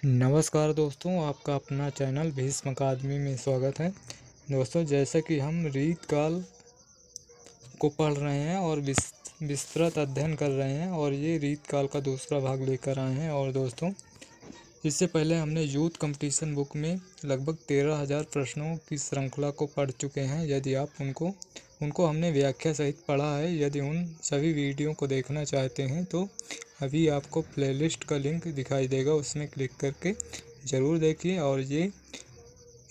नमस्कार दोस्तों, आपका अपना चैनल भीष्म अकादमी में स्वागत है। दोस्तों, जैसा कि हम रीत काल को पढ़ रहे हैं और विस्तृत अध्ययन कर रहे हैं और ये रीत काल का दूसरा भाग लेकर आए हैं। और दोस्तों, इससे पहले हमने यूथ कंपटीशन बुक में लगभग 13,000 प्रश्नों की श्रृंखला को पढ़ चुके हैं। यदि आप उनको हमने व्याख्या सहित पढ़ा है। यदि उन सभी वीडियो को देखना चाहते हैं तो अभी आपको प्लेलिस्ट का लिंक दिखाई देगा, उसमें क्लिक करके ज़रूर देखिए। और ये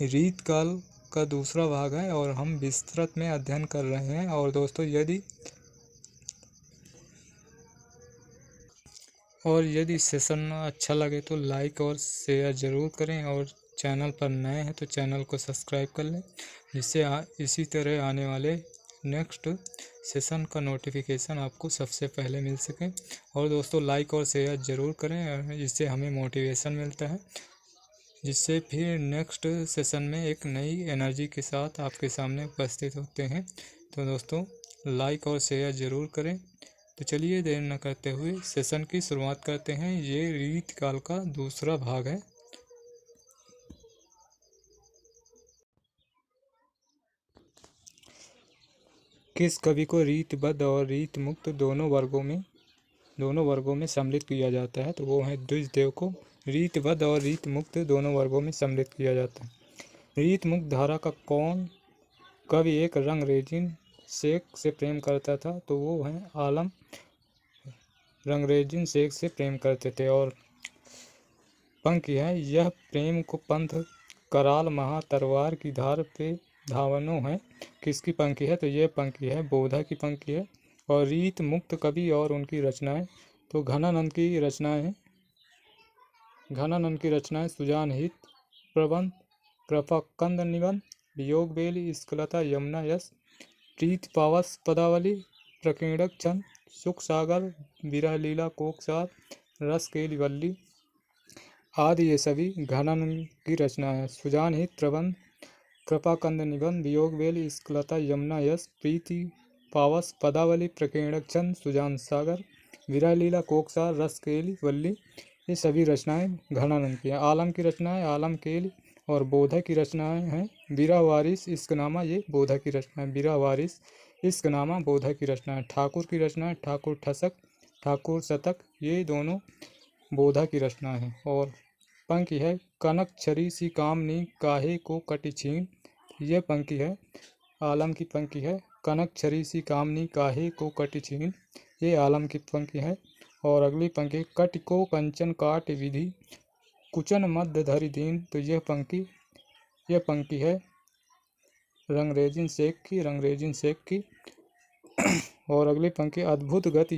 रीत काल का दूसरा भाग है और हम विस्तृत में अध्ययन कर रहे हैं। और दोस्तों, यदि सेशन अच्छा लगे तो लाइक और शेयर ज़रूर करें, और चैनल पर नए हैं तो चैनल को सब्सक्राइब कर लें, जिससे इसी तरह आने वाले नेक्स्ट सेशन का नोटिफिकेशन आपको सबसे पहले मिल सके। और दोस्तों, लाइक और शेयर ज़रूर करें, इससे हमें मोटिवेशन मिलता है, जिससे फिर नेक्स्ट सेशन में एक नई एनर्जी के साथ आपके सामने उपस्थित होते हैं। तो दोस्तों, लाइक और शेयर ज़रूर करें। तो चलिए देर न करते हुए सेशन की शुरुआत करते हैं। ये रीत काल का दूसरा भाग है। किस कवि को रीतबद्ध और रीत मुक्त दोनों वर्गों में सम्मिलित किया जाता है? तो वो है द्विजदेव को रीतबद्ध और रीत मुक्त दोनों वर्गों में सम्मिलित किया जाता है। रीत मुक्त धारा का कौन कवि एक रंगरेजिन शेख से प्रेम करता था? तो वो है आलम रंगरेजिन शेख से प्रेम करते थे। और पंक्ति है, यह प्रेम को पंथ कराल महा तरवार की धार पे धावनो है। किसकी पंक्ति है? तो यह पंक्ति है बोधा की पंक्ति है। और रीत मुक्त कवि और उनकी रचनाएं, तो घनानंद की रचनाएं सुजान हित प्रबंध, कृपाकंद निबंध, वियोग बेल, इस्कलता यमुना यश, प्रीत पावस पदावली, प्रकीर्णक छंद, सुख सागर, विरह लीला कोकसार, रस केली वल्ली आदि ये सभी घनानंद की रचना है। सुजान हित प्रबंध, कृपाकंद निबंध, वियोग बेल, इस्कलता यमुना यश, प्रीति पावस पदावली, प्रकीर्णक छंद, सुजान सागर, विरह लीला कोकसार, रस केली वल्ली, ये सभी रचनाएं घनानंद की हैं। आलम की रचनाएं आलम केली और बोधा की रचनाएं हैं विरह वारिस इश्कनामा, ये बोधा की रचना है। विरह वारिस इश्कनामा बोधा की रचना है। ठाकुर की रचनाएं ठाकुर ठसक, ठाकुर शतक, ये दोनों बोधा की रचना है। और पंक्ति है, कनक छरी सी कामनी काहे को कटी छीन, यह पंक्ति है आलम की पंक्ति है। कनक छरी सी कामनी काहे को कटी छीन, ये आलम की पंक्ति है। और अगली पंक्ति, कट को कंचन काट विधि कुचन मध्य धरि दीन, तो यह पंक्ति है रंगरेजिन शेख की। और अगली पंक्ति, अद्भुत गति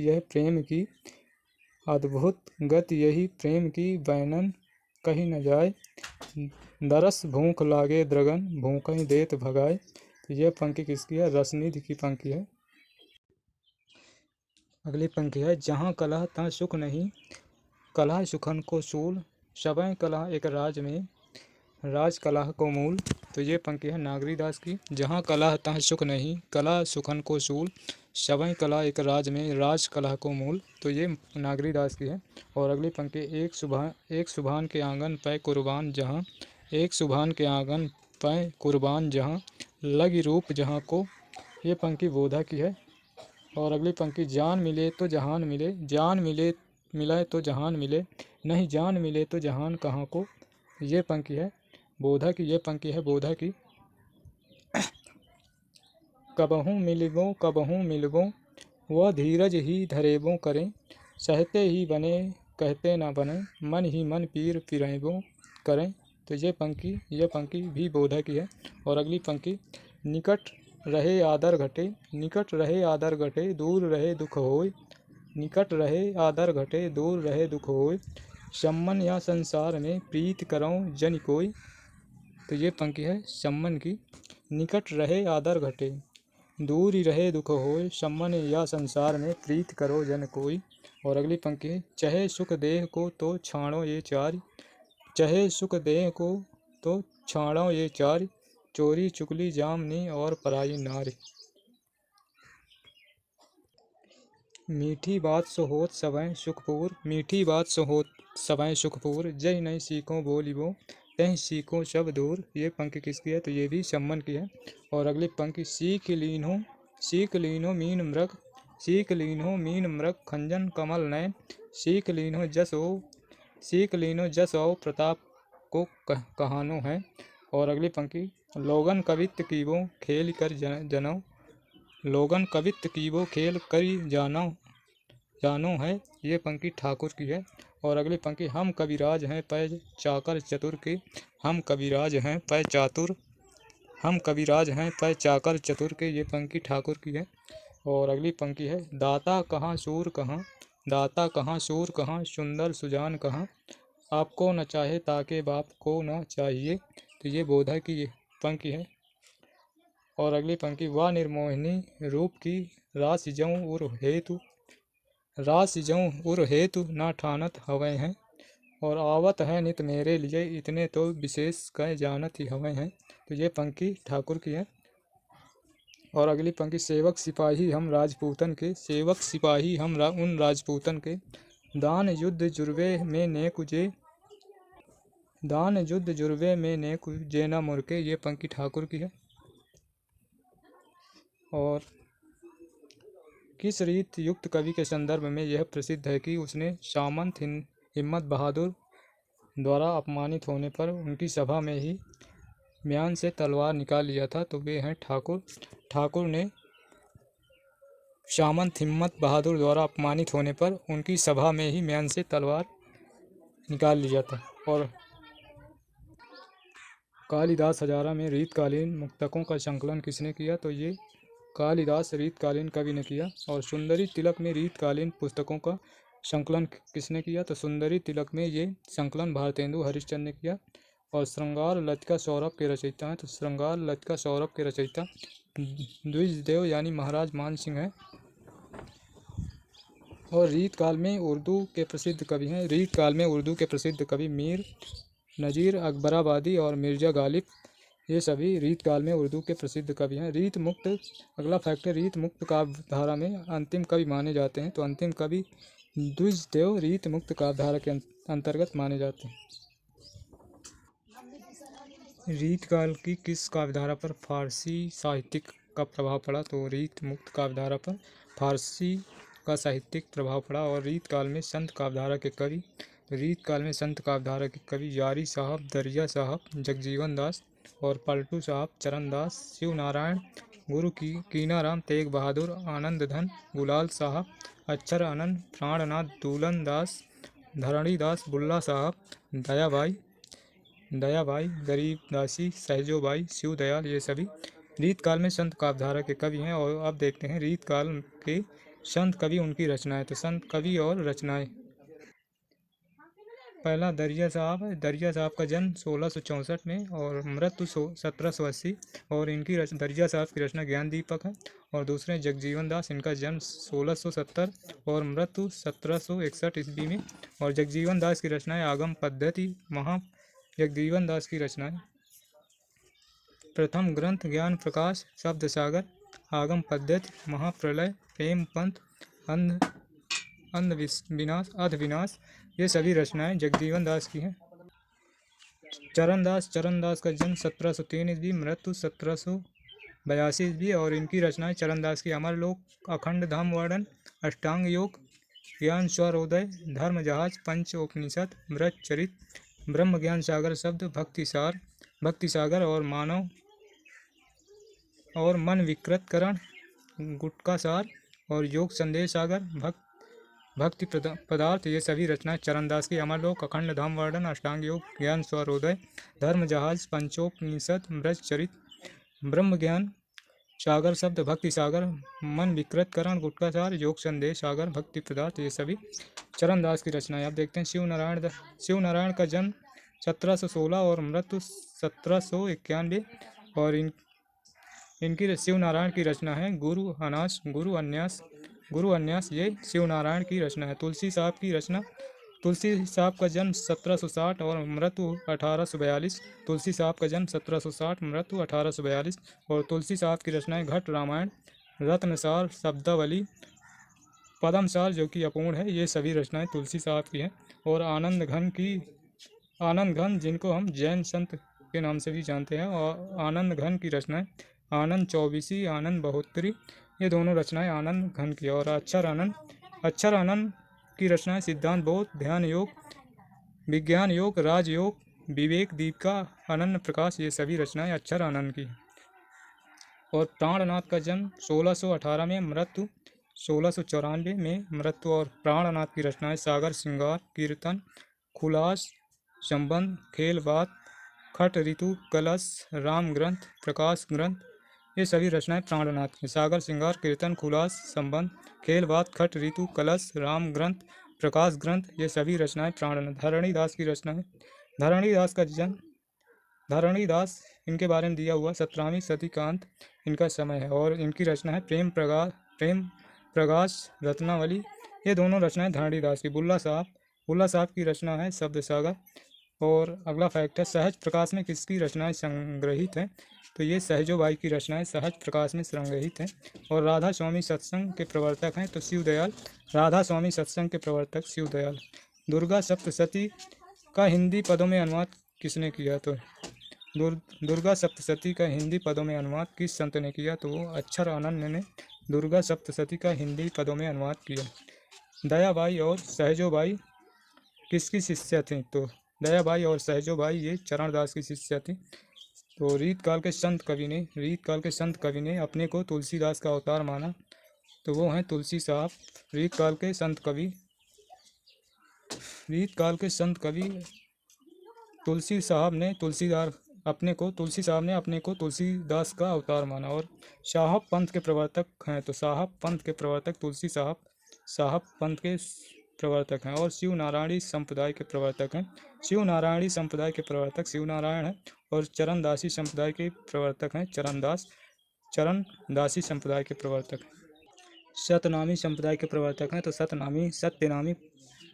यही प्रेम की बैनन कहीं न जाए, दरस भूख लागे द्रगन भूख देत भगाए, तो यह पंक्ति किसकी है? रसनिधि की पंक्ति है। अगली पंक्ति है, जहाँ कलह तहाँ सुख नहीं, कलह सुखन को सूल, सबय कलह एक राज में, राज कलह को मूल, तो ये पंक्ति है नागरीदास की। जहाँ कलह तहाँ सुख नहीं, कलह सुखन को सूल, सबय कलह एक राज में, राज कलह को मूल, तो ये नागरीदास की है। और अगली पंक्ति, एक सुभान के आंगन पै कुर्बान जहाँ, एक सुभान के आंगन पै कुर्बान जहाँ, लगी रूप जहाँ को, ये पंक्ति बोधा की है। और अगली पंक्ति, जान मिले तो जहान मिले, जान मिले तो जहान मिले, नहीं जान मिले तो जहान कहाँ को, ये पंक्ति है बोधा की। ये पंक्ति है बोधा की। कबहूँ मिलबो वह धीरज ही धरेबो करें, सहते ही बने कहते ना बने, मन ही मन पीर पिरेबो करें, तो ये पंक्ति भी बोधा की है। और अगली पंक्ति, निकट रहे आदर घटे दूर रहे दुख होय, निकट रहे आदर घटे दूर रहे दुख होय, सम्मन या संसार में प्रीत करो जन कोई, तो ये पंक्ति है सम्मन की। निकट रहे आदर घटे दूर ही रहे दुख होय, सम्मन या संसार में प्रीत करो जन कोई। और अगली पंक्ति है, चहे सुख देह को तो छाणो ये चार, चहे सुख देह को तो छाणो ये चार, चोरी चुगली जामनी और पराई नारी। मीठी बात सो होत सबय सुखपूर, मीठी बात सो होत सभै सुखपूर, जय नहीं सीखों बोली वो, तह सीखों सब दूर। ये पंक्ति किसकी है? तो ये भी सम्मन की है। और अगली पंक्ति सीख लीनो मीन मृग, सीख लीनो मीन मृग खंजन कमल नयन, सीख लीनो जस औ प्रताप को कहानो है। और अगली पंक्ति लोगन कवित्त कीवो खेल कर जनौ, लोगन कवित्त कीवो खेल कर जानो है। ये पंक्ति ठाकुर की है। और अगली पंक्ति हम कविराज हैं पै चाकर चतुर के, हम कविराज हैं पै चाकर चतुर के। ये पंक्ति ठाकुर की है। और अगली पंक्ति है दाता कहाँ सूर कहाँ सुंदर सुजान कहाँ, आपको न चाहे ताके बाप को न चाहिए। तो ये बोधा की ये पंक्ति है। और अगली पंक्ति वाह निर्मोहिनी रूप की रास जऊँ उर हेतु ना ठानत हवै हैं, और आवत है नित मेरे लिए इतने तो विशेष कह जानत ही हवै हैं। तो ये पंक्ति ठाकुर की है। और अगली पंक्ति सेवक सिपाही हम राजपूतन के, उन राजपूतन के, दान युद्ध जुर्वे में नेकु जेना मुरके। ये पंक्ति ठाकुर की है। और किस रीत युक्त कवि के संदर्भ में यह प्रसिद्ध है कि उसने सामंत हिम्मत बहादुर द्वारा अपमानित होने पर उनकी सभा में ही म्यान से तलवार निकाल लिया था। तो वे हैं ठाकुर ने सामंत हिम्मत बहादुर द्वारा अपमानित होने पर उनकी सभा में ही म्यान से तलवार निकाल लिया था। और कालिदास हजारा में रीतकालीन मुक्तकों का संकलन किसने किया? तो ये कालिदास रीतकालीन कवि ने किया। और सुंदरी तिलक में रीतकालीन पुस्तकों का संकलन किसने किया? तो सुंदरी तिलक में ये संकलन भारतेंदु हरिश्चंद्र ने किया। और श्रृंगार लतिका सौरभ के रचयिता हैं। तो श्रृंगार लतिका सौरभ के रचयिता द्विजदेव यानी महाराज मान सिंह हैं। और रीतकाल में उर्दू के प्रसिद्ध कवि हैं। रीतकाल में उर्दू के प्रसिद्ध कवि मीर नज़ीर अकबराबादी और मिर्ज़ा गालिब, ये सभी रीतकाल में उर्दू के प्रसिद्ध कवि हैं। रीत मुक्त, अगला फैक्टर, रीत मुक्त काव्यधारा में अंतिम कवि माने जाते हैं। तो अंतिम कवि द्विजदेव रीत मुक्त काव्यधारा के अंतर्गत माने जाते हैं। रीतकाल की किस काव्यधारा पर फारसी साहित्यिक का प्रभाव पड़ा? तो रीत मुक्त काव्यधारा पर फारसी का साहित्यिक प्रभाव पड़ा। और रीतकाल में संत काव्यधारा के कवि, रीतकाल में संत काव्यधारा के कवि यारी साहब, दरिया साहब, जगजीवन दास और पलटू साहब, चरण दास, शिव नारायण, गुरु कीनाराम, तेग बहादुर, आनंद धन, गुलाल साहब, अक्षर आनंद, प्राणनाथ, दूलन दास, धरणी दास, बुल्ला साहब, दयाबाई, गरीबदासी, सहजोबाई, शिव दयाल, ये सभी रीतकाल में संत काव्यधारा के कवि हैं। और अब देखते हैं रीतकाल के संत कवि, उनकी रचनाएं। तो संत कवि और रचनाएं, पहला दरिया साहब का जन्म 1664 में और मृत्यु 1780। और इनकी दरिया साहब की रचना ज्ञान दीपक है। और दूसरे जगजीवन दास, इनका जन्म 1670 और मृत्यु 1761 ईस्वी में। और जगजीवन दास की रचनाएं आगम पद्धति, जगजीवन दास की रचनाएं, प्रथम ग्रंथ ज्ञान प्रकाश, शब्द सागर, आगम पद्धति, महाप्रलय, प्रेम पंथ, अध विनाश, ये सभी रचनाएं जगजीवन दास की हैं। चरण दास का जन्म 1703 ईस्वी, मृत्यु 1782 ईस्वी। और इनकी रचनाएं चरण दास की अमरलोक, अखंड धाम वर्णन, अष्टांग योग, ज्ञान स्वरोदय, धर्म जहाज, पंच उपनिषद, मृत चरित, ब्रह्म ज्ञान सागर शब्द, भक्ति सागर और मन विकृतकरण, गुटका सार और योग संदेश सागर, भक्ति पदार्थ, ये सभी रचनाएं चरण दास की अमरलोक, अखंड धाम वर्णन, अष्टांग योग, ज्ञान स्वरोदय, धर्म जहाज, पंचोपनिषद, मृत चरित, ब्रह्म ज्ञान सागर शब्द, भक्ति सागर, मन विकृतकरण, गुटका सार, योग संदेश सागर, भक्ति पदार्थ, ये सभी चरण दास की रचनाएं। आप देखते हैं शिव नारायण का जन्म 1716 और मृत्यु 1791। और इनकी शिव नारायण की रचना है गुरु अन्यास, ये शिव नारायण की रचना है। तुलसी साहब का जन्म 1760 और मृत्यु 1842। तुलसी साहब का जन्म 1760, मृत्यु 1842। और तुलसी साहब की रचनाएं घट रामायण, रत्नसार, शब्दावली, पद्मसार जो कि अपूर्ण है, ये सभी रचनाएं तुलसी साहब की हैं। और आनंद घन जिनको हम जैन संत के नाम से भी जानते हैं, और आनंद घन की रचनाएं आनंद चौबीसी, आनंद बहुत्तरी, ये दोनों रचनाएं आनंद घन की। और अक्षर आनंद की रचनाएं सिद्धांत बोध, ध्यान योग, विज्ञान योग, राजयोग, विवेक दीपिका, अनन्य प्रकाश, ये सभी रचनाएं अक्षर आनंद की। और प्राणनाथ का जन्म 1618 में, मृत्यु 1694 में मृत्यु। और प्राणनाथ की रचनाएं सागर श्रृंगार, कीर्तन, खुलास, संबंध, खेल बात, खट ऋतु, कलश, राम ग्रंथ, प्रकाश ग्रंथ, ये सभी रचनाएं प्राणनाथ की। सागर श्रृंगार, कीर्तन, खुलास, संबंध, खेल बात, खट ऋतु, कलश, राम ग्रंथ, प्रकाश ग्रंथ, ये सभी रचनाएं प्राणनाथ। धरणीदास की रचनाएं, धरणीदास का जन्म, धरणीदास इनके बारे में दिया हुआ 17वीं सदी का अंत इनका समय है। और इनकी रचना है प्रेम प्रकाश, रत्नावली, ये दोनों रचनाएं धरणीदास की। बुल्ला साहब की रचना है शब्द सागर। और अगला फैक्ट है, सहज प्रकाश में किसकी रचनाएं संग्रहित हैं? तो ये सहजो बाई की रचनाएं सहज प्रकाश में संग्रहित हैं। और राधा स्वामी सत्संग के प्रवर्तक हैं तो शिवदयाल, राधा स्वामी सत्संग के प्रवर्तक शिवदयाल। दुर्गा सप्तशती का हिंदी पदों में अनुवाद किसने किया? तो दुर्गा सप्तशती का हिंदी पदों में अनुवाद किस संत ने किया? तो वो अक्षर आनंद ने दुर्गा सप्तशती का हिंदी पदों में अनुवाद किया। दयाबाई और सहजोबाई किसकी शिष्या थी? तो दयाबाई और सहजोबाई ये चरणदास की शिष्या थी। तो रीत काल के संत कवि ने अपने को तुलसीदास का अवतार माना, तो वो हैं तुलसी साहब। रीत काल के संत कवि तुलसी साहब ने अपने को तुलसीदास का अवतार माना। और साहब पंथ के प्रवर्तक हैं तो साहब पंथ के प्रवर्तक तुलसी साहब पंथ के प्रवर्तक हैं। और शिवनारायणी संप्रदाय के प्रवर्तक हैं, शिवनारायणी संप्रदाय के प्रवर्तक शिवनारायण हैं। और चरणदासी संप्रदाय के प्रवर्तक हैं चरणदासी संप्रदाय के प्रवर्तक। सतनामी संप्रदाय के प्रवर्तक हैं तो सत्यनामी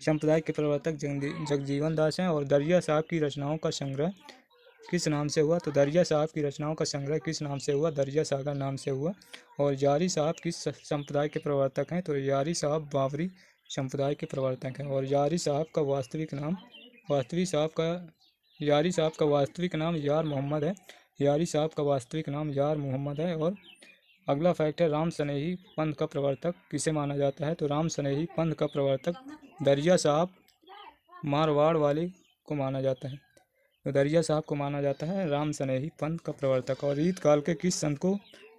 संप्रदाय के प्रवर्तक जगजीवन दास हैं। और दरिया साहब की रचनाओं का संग्रह किस नाम से हुआ? तो दरिया साहब की रचनाओं का संग्रह किस नाम से हुआ? दरिया सागर नाम से हुआ। और यारी साहब किस संप्रदाय के प्रवर्तक हैं? तो यारी साहब बावरी संप्रदाय के प्रवर्तक हैं। और यारी साहब का वास्तविक नाम यार मोहम्मद है। यारी साहब का वास्तविक नाम यार मोहम्मद है। और अगला फैक्ट है, राम सनेही पंथ का प्रवर्तक किसे माना जाता है? तो राम सनेही पंथ का प्रवर्तक दरिया साहब मारवाड़ वाले को माना जाता है। तो दरिया साहब को माना जाता है राम सनेही पंथ का प्रवर्तक। और रीत काल के किस संत को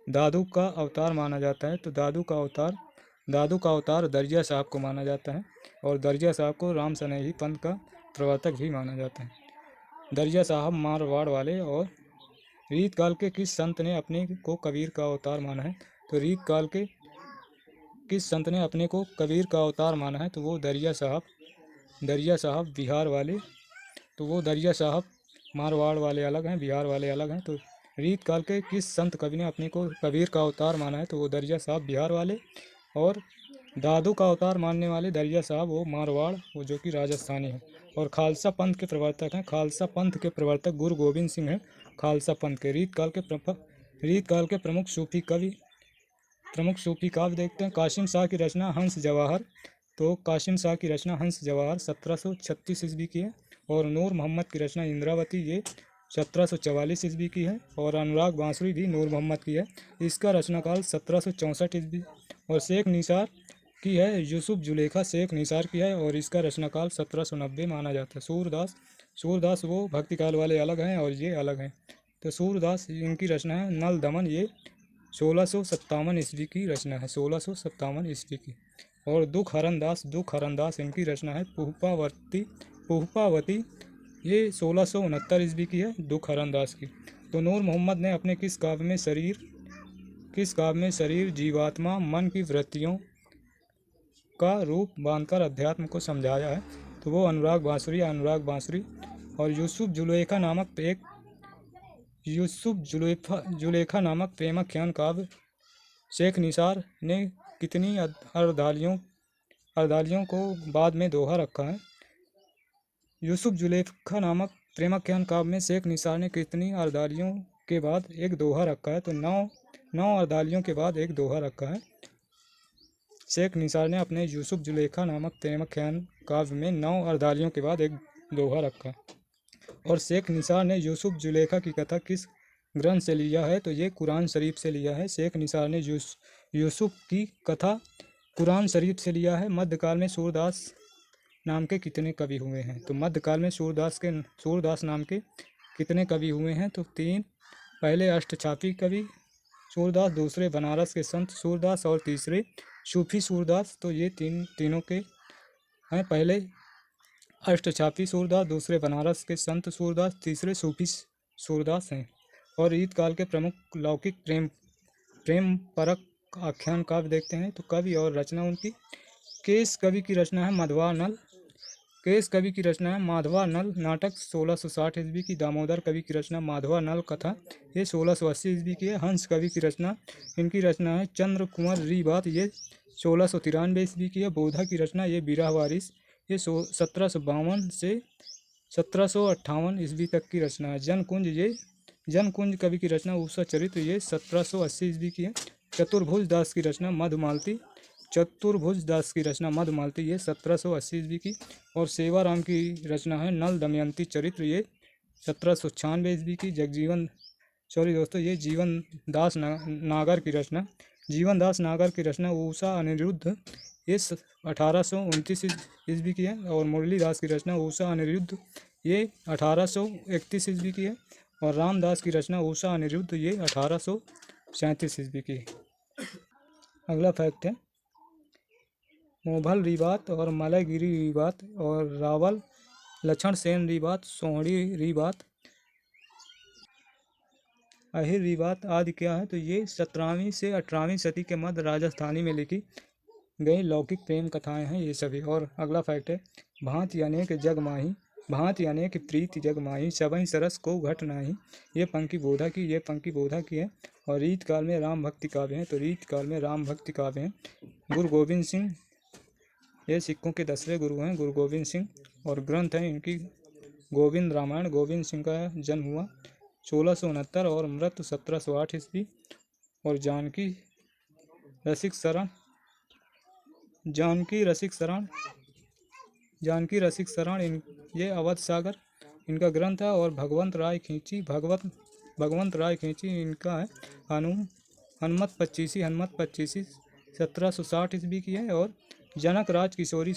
दादू का अवतार माना जाता है? तो दादू का अवतार दरिया साहब को माना जाता है। और दरिया साहब को राम सनेही पंथ का प्रवर्तक भी माना जाता है। दरिया साहब मारवाड़ वाले। और रीत काल के किस संत ने अपने को कबीर का अवतार माना है? तो रीत काल के किस संत ने अपने को कबीर का अवतार माना है? तो वो दरिया साहब बिहार वाले। तो वो दरिया साहब मारवाड़ वाले अलग हैं, बिहार वाले अलग हैं। तो रीत काल के किस संत कवि ने अपने को कबीर का अवतार माना है? तो वो दरिया साहब बिहार वाले। और दादू का अवतार मानने वाले दरिया साहब वो मारवाड़, वो जो कि राजस्थानी है। और खालसा पंथ के प्रवर्तक हैं, खालसा पंथ के प्रवर्तक गुरु गोविंद सिंह हैं खालसा पंथ के। रीत काल के प्रमुख सूफी काव्य देखते हैं। कासिम शाह की रचना हंस जवाहर। तो कासिम शाह की रचना हंस जवाहर 1736 ईस्वी की है। और नूर मोहम्मद की रचना इंद्रावती ये 1744 ईस्वी की है। और अनुराग बांसुरी भी नूर मोहम्मद की है, इसका रचनाकाल 1764 ईस्वी। और शेख निसार की है यूसुफ जुलेखा शेख निसार की है, और इसका रचनाकाल 1790 माना जाता है। सूरदास वो भक्ति काल वाले अलग हैं और ये अलग हैं। तो सूरदास इनकी रचना है नल दमन, ये 1657 ईस्वी की रचना है, 1657 ईस्वी की। और दुख हरन दास इनकी रचना है पुष्पावती, ये 1669 ईस्वी की है दुख हरन दास की। तो नूर मोहम्मद ने अपने किस काव्य में शरीर जीवात्मा मन की वृत्तियों का रूप बांधकर अध्यात्म को समझाया है? तो वो अनुराग बांसुरी। और यूसुफ जुलेखा नामक प्रेमाख्यान काव्य शेख निसार ने कितनी अर्दालियों को बाद में दोहा रखा है? यूसुफ जुलेखा नामक प्रेमाख्यान काव्य में शेख निसार ने कितनी अर्दालियों के बाद एक दोहा रखा है? तो 9 अर्दालियों के बाद एक दोहा रखा है। शेख निसार ने अपने यूसुफ जुलेखा नामक प्रेमाख्यान काव्य में 9 अर्धालियों के बाद एक दोहा रखा। और शेख निसार ने यूसुफ जुलेखा की कथा किस ग्रंथ से लिया है, तो ये कुरान शरीफ से लिया है। शेख निसार ने यूसुफ की कथा कुरान शरीफ से लिया है। मध्यकाल में सूरदास नाम के कितने कवि हुए हैं, तो मध्यकाल में सूरदास नाम के कितने कवि हुए हैं, तो 3। पहले अष्टछापी कवि सूरदास, दूसरे बनारस के संत सूरदास और तीसरे सूफी सूरदास। तो ये तीनों के हैं। पहले अष्टछापी सूरदास, दूसरे बनारस के संत सूरदास, तीसरे सूफी सूरदास हैं। और ईद काल के प्रमुख लौकिक प्रेम परक आख्यान काव्य देखते हैं। तो कवि और रचना उनकी। केस कवि की रचना है मधवा नल। केस कवि की रचना है माधवा नल नाटक 1660 ईस्वी की। दामोदर कवि की रचना माधवा नल कथा, ये 1680 ईस्वी की है। हंस कवि की रचना, इनकी रचना है चंद्र कुंवर री बात, ये 1693 ईस्वी की है। बोधा की रचना ये बिरह वारिस, ये 1752 से 1758 ईस्वी तक की रचना है। जनकुंज कवि की रचना उषा चरित्र, ये 1780 ईस्वी की है। चतुर्भुज दास की रचना मधुमालती, ये 1780 ईस्वी की। और सेवाराम की रचना है नल दमयंती चरित्र, ये 1796 ईस्वी की। ये जीवन दास नागर की रचना उषा अनिरुद्ध, ये 1829 ईस्वी की है। और मुरलीदास की रचना उषा अनिरुद्ध, ये 1831 ईस्वी की है। और रामदास की रचना उषा अनिरुद्ध, ये 1837 ईस्वी की है। अगला फैक्ट है, मोभल रीबात और मलयगिरी रीबात और रावल लक्षण सेन रीबात, सोहड़ी रीबात, अहिर रीबात आदि क्या है, तो ये 17वीं से 18वीं सदी के मध्य राजस्थानी में लिखी गई लौकिक प्रेम कथाएं हैं ये सभी। और अगला फैक्ट है, भांति अनेक प्रीति जग माही, सबई सरस को घट नाही, ये पंक्ति बोधा की है। और रीत काल में राम भक्ति काव्य हैं, तो रीत काल में राम भक्ति काव्य हैं। गुरु गोविंद सिंह, ये सिखों के 10वें गुरु हैं, गुरु गोविंद सिंह। और ग्रंथ हैं इनकी गोविंद रामायण। गोविंद सिंह का जन्म हुआ 1669 और मृत्यु 1708 ईस्वी। और जानकी रसिक शरण ये अवध सागर इनका ग्रंथ है। और भगवंत राय खींची इनका है हनुमत पच्चीसी 1760 ईस्वी की है। और जनक राज किशोरी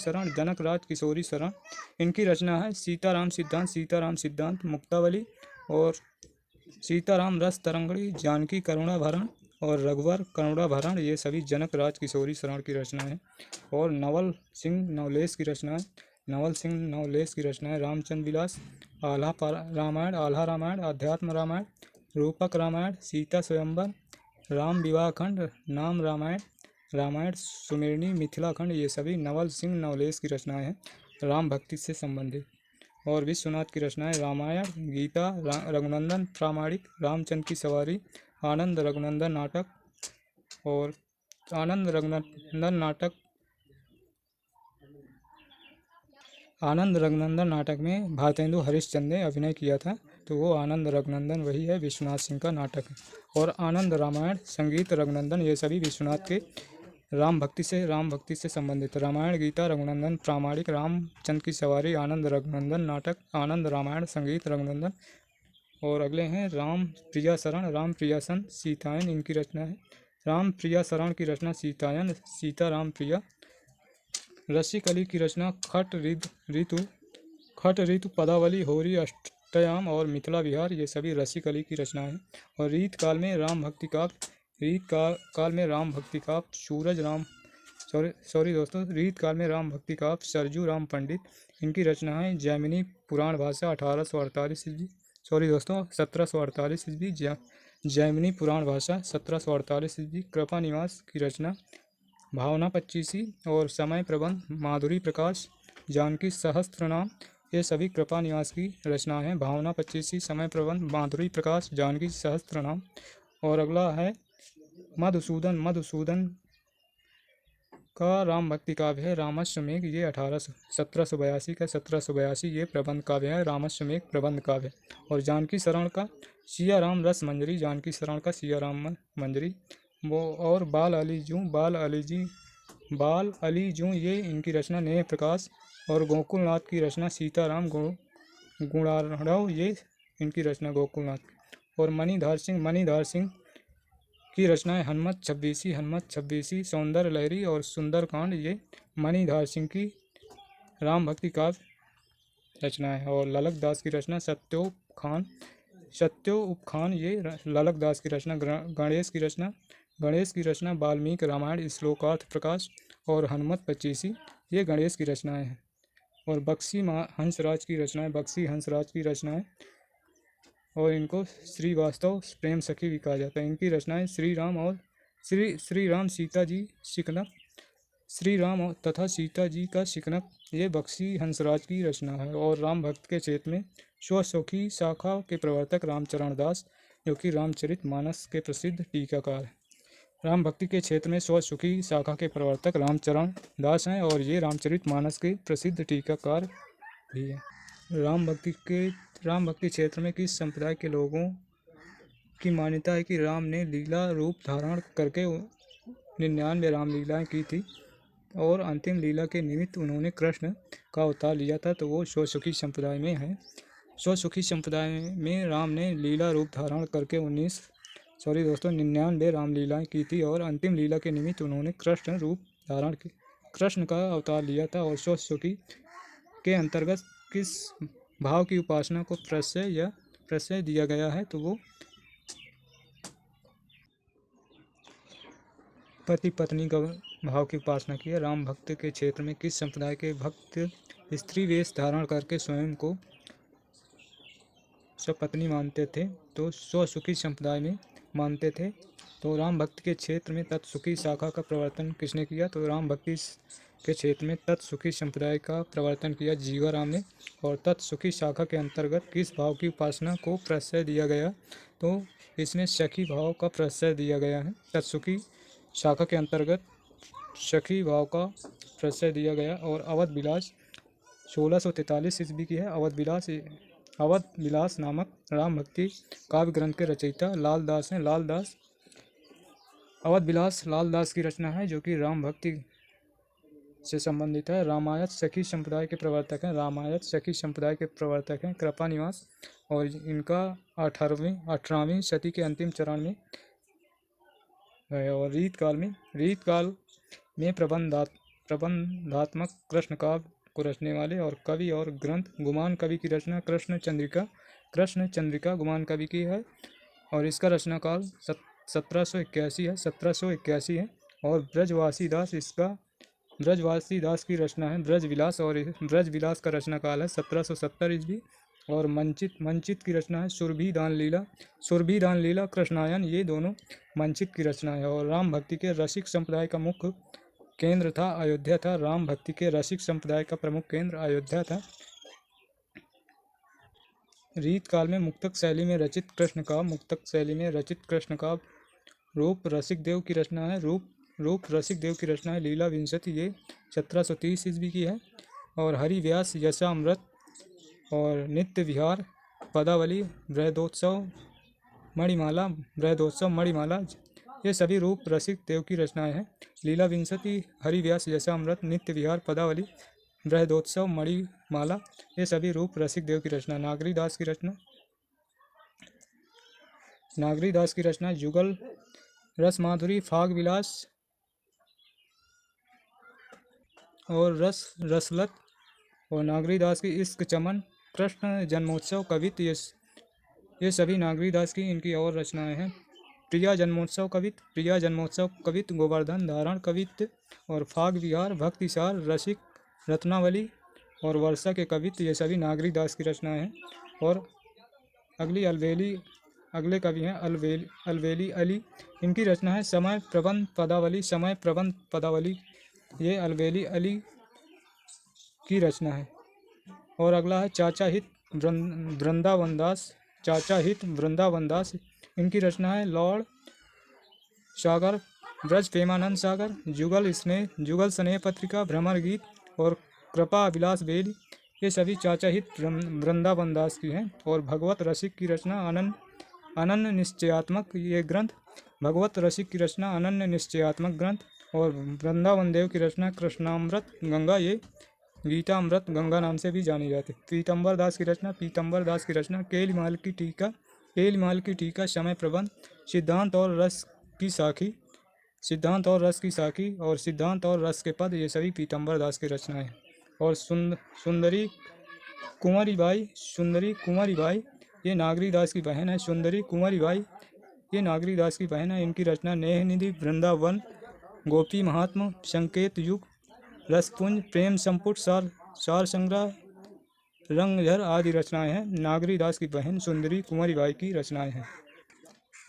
शरण इनकी रचना है सीताराम सिद्धांत मुक्तावली और सीताराम रस तरंगड़ी, जानकी करुणा भरण और रघुवर करुणा भरण, ये सभी जनक राज किशोरी शरण की रचना है। और नवल सिंह नवलेश की रचना है रामचंद्र विलास, आल्हा रामायण, अध्यात्म रामायण, रूपक रामायण, सीता स्वयंवर, राम विवाह खंड, नाम रामायण सुमेरनी मिथिला खंड, ये सभी नवल सिंह नवलेश की रचनाएं हैं राम भक्ति से संबंधित। और विश्वनाथ की रचनाएं रामायण, गीता, रघुनंदन प्रामाणिक, रामचंद्र की सवारी, आनंद रघुनंदन नाटक में भारतेंदु हरिश्चंद्र ने अभिनय किया था, तो वो आनंद रघुनंदन वही है, विश्वनाथ सिंह का नाटक है। और आनंद रामायण, संगीत रघुनंदन, ये सभी विश्वनाथ के राम भक्ति से संबंधित। रामायण, गीता, रघुनंदन प्रामाणिक, रामचंद्र की सवारी, आनंद रघुनंदन नाटक, आनंद रामायण, संगीत रघुनंदन। और अगले हैं राम प्रिया शरण सीतायन इनकी रचना है। राम प्रिया शरण की रचना सीतायन, सीता राम प्रिया। रसिक अली की रचना खट ऋतु पदावली, होरी अष्टयाम और मिथिला विहार, ये सभी रसिक अली की रचना है। और रीत काल में राम भक्ति काव्य सरजू राम पंडित, इनकी रचना है जैमिनी पुराण भाषा 1748 ईस्वी, जैमिनी पुराण भाषा 1748 ईस्वी। कृपा निवास की रचना भावना पच्चीसी और समय प्रबंध माधुरी प्रकाश, जानकी सहस्त्रनाम, ये सभी कृपा निवास की रचना है। भावना पच्चीसी, समय प्रबंध माधुरी प्रकाश, जानकी सहस्त्रनाम। और अगला है मधुसूदन का राम भक्ति काव्य है रामश्वमेघ, ये 1782 ये प्रबंध काव्य है, रामश्वमेघ प्रबंध काव्य। और जानकी शरण का सिया राम रस मंजरी वो। और बाल अली जी बाल अली जूँ ये इनकी रचना नेह प्रकाश, और गोकुलनाथ की रचना सीताराम गुणार्णव ये इनकी रचना गोकुलनाथ। और मणिधार सिंह की रचनाएं हनुमत छब्बीसी, सौंदर्य लहरी और सुंदरकांड ये मणिधार सिंह की राम भक्ति काव्य रचना है। और ललक दास की रचना सत्योप खान ये ललक दास की रचना। गणेश की रचना वाल्मीकि रामायण श्लोकार्थ प्रकाश और हनुमत पच्चीसी ये गणेश की रचनाएं हैं। और बख्शी हंसराज की रचनाएं और इनको श्रीवास्तव प्रेम सखी भी कहा जाता है। इनकी रचनाएं श्री राम तथा सीता जी का शिकनक ये बख्शी हंसराज की रचना है। और राम भक्त के क्षेत्र में स्वसुखी शाखा के प्रवर्तक रामचरण दास जो कि रामचरित मानस के प्रसिद्ध टीकाकार हैं। राम भक्ति के क्षेत्र में स्वसुखी शाखा के प्रवर्तक रामचरण दास हैं और ये रामचरित मानस के प्रसिद्ध टीकाकार भी हैं। राम भक्ति क्षेत्र में किस संप्रदाय के लोगों की मान्यता है कि राम ने लीला रूप धारण करके 99 रामलीलाएं की थी और अंतिम लीला के निमित्त उन्होंने कृष्ण का अवतार लिया था, तो वो स्वसुखी संप्रदाय में है। स्वसुखी संप्रदाय में राम ने लीला रूप धारण करके 99 रामलीलाएं की थी और अंतिम लीला के निमित्त उन्होंने कृष्ण का अवतार लिया था। और स्वसुखी के अंतर्गत किस भाव की उपासना को प्रश्रय दिया गया है, तो वो पति पत्नी का भाव की उपासना की है। राम भक्त के क्षेत्र में किस संप्रदाय के भक्त स्त्री वेश धारण करके स्वयं को स्वपत्नी मानते थे, तो स्वसुखी संप्रदाय में मानते थे। तो राम भक्त के क्षेत्र में तत्सुखी शाखा का प्रवर्तन किसने किया, तो राम भक्ति के क्षेत्र में तत्सुखी संप्रदाय का प्रवर्तन किया जीवाराम ने। और तत्सुखी शाखा के अंतर्गत किस भाव की उपासना को प्रश्रय दिया गया, तो इसमें सखी भाव का प्रश्रय दिया गया है। तत्सुखी शाखा के अंतर्गत सखी भाव का प्रश्रय दिया गया। और अवध विलास 1643 ईस्वी की है। अवध विलास नामक राम भक्ति काव्य ग्रंथ के रचयिता लाल दास हैं। अवध विलास लाल दास की रचना है जो कि राम भक्ति से संबंधित है। रामायत सखी संप्रदाय के प्रवर्तक हैं कृपा निवास, और इनका 18वीं सदी के अंतिम चरण में है। और रीत काल में प्रबंधात्मक कृष्ण काव्य को रचने वाले और कवि और ग्रंथ गुमान कवि की रचना कृष्ण चंद्रिका गुमान कवि की है और इसका रचना काल 1781 है। और ब्रजवासी दास की रचना है ब्रजविलास, और ब्रजविलास का रचना काल है 1770 ईस्वी। और मंचित की रचना है सुरभि दान लीला कृष्णायन, ये दोनों मंचित की रचना है। और राम भक्ति के रसिक संप्रदाय का मुख्य केंद्र था अयोध्या था। राम भक्ति के रसिक संप्रदाय का प्रमुख केंद्र अयोध्या था। रीत काल में मुक्तक शैली में रचित कृष्ण काव्य रूप रसिक देव की रचना है लीला विंशति, ये 1730 ईस्वी की है। और हरि व्यास यशामृत और नित्य विहार पदावली बृहदोत्सव मणिमाला ये सभी रूप रसिक देव की रचनाएं हैं। लीला विंशति, हरि व्यास यशामृत, नित्य विहार पदावली बृहदोत्सव मणिमाला ये सभी रूप रसिक देव की रचना। नागरी दास की रचना युगल रस माधुरी फाग विलास और रसलत, और नागरी दास की इश्क चमन कृष्ण जन्मोत्सव कवित ये सभी नागरी दास की इनकी और रचनाएं हैं। प्रिया जन्मोत्सव कवित गोवर्धन धारण कवित और फाग विहार भक्तिसार रसिक रत्नावली और वर्षा के कवित ये सभी नागरी दास की रचनाएं हैं। और अगले कवि हैं अलवेली अली, इनकी रचना है समय प्रबंध पदावली ये अलवेली अली की रचना है। और अगला है चाचा हित वृंदावन दास, इनकी रचना है लॉर्ड सागर ब्रज प्रेमानंद सागर जुगल स्नेह पत्रिका भ्रमर गीत और कृपा विलास बेली ये सभी चाचा हित वृंदावन दास की हैं। और भगवत रसिक की रचना अनन्य निश्चयात्मक ग्रंथ और वृंदावन देव की रचना कृष्णामृत गंगा, ये गीतामृत गंगा नाम से भी जानी जाती है। पीतम्बर दास की रचना केलीमाल की टीका, समय प्रबंध, सिद्धांत और रस की साखी और सिद्धांत और रस के पद, ये सभी पीतम्बर दास की रचनाएं हैं। और सुंदरी कुंवरी बाई ये नागरी दास की बहन है। सुंदरी कुंवरी बाई ये नागरी दास की बहन है। इनकी रचना नेह निधि, वृंदावन, गोपी महात्मा, संकेत युग, रसपुंज, प्रेम संपुट, सार संग्रह, रंगझर आदि रचनाएं हैं। नागरी दास की बहन सुंदरी कुंवरी बाई की रचनाएं हैं।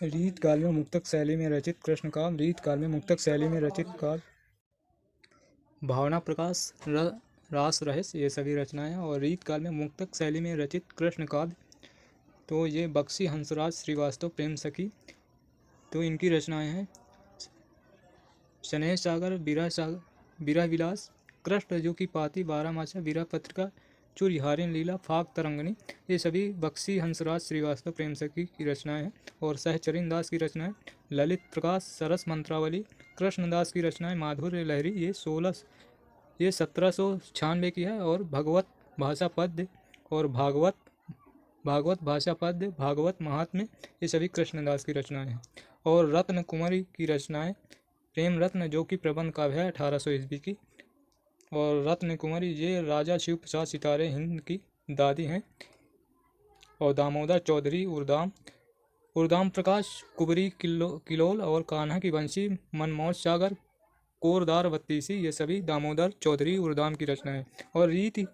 रीत काल में मुक्तक शैली में रचित कृष्ण काव्य, भावना प्रकाश, रास रहस्य, ये सभी रचनाएं हैं। और रीत काल में मुक्तक शैली में रचित कृष्ण काव्य, तो ये बख्शी, हंसराज श्रीवास्तव, प्रेम सखी, तो इनकी रचनाएं हैं। स्नेह सागर, विरह विलास, कृष्ण जो की पाती, बारामासा, विरह पत्रिका, चूरिहारिन लीला, फाग तरंगनी, ये सभी बख्शी, हंसराज श्रीवास्तव, प्रेम सखी की रचनाएं हैं। और सहचरिन दास की रचनाएं ललित प्रकाश, सरस मंत्रावली, कृष्णदास की रचनाएं माधुर्य लहरी, ये 1796 की है। और भगवत भाषा पद्य और भागवत भाषा पद्य, भागवत महात्म्य, ये सभी कृष्णदास की रचनाएं हैं। और रत्न कुमारी की रचनाएं प्रेम रत्न जो कि प्रबंध काव्य है 1800 ईस्वी की। और रत्न कुमारी ये राजा शिव प्रसाद सितारे हिंद की दादी हैं। और दामोदर चौधरी उर्दाम प्रकाश, कुबरी किलोल और कान्हा की वंशी, मनमोहन सागर, कोरदार बत्तीसी, ये सभी दामोदर चौधरी उर्दाम की रचनाएं। और रीति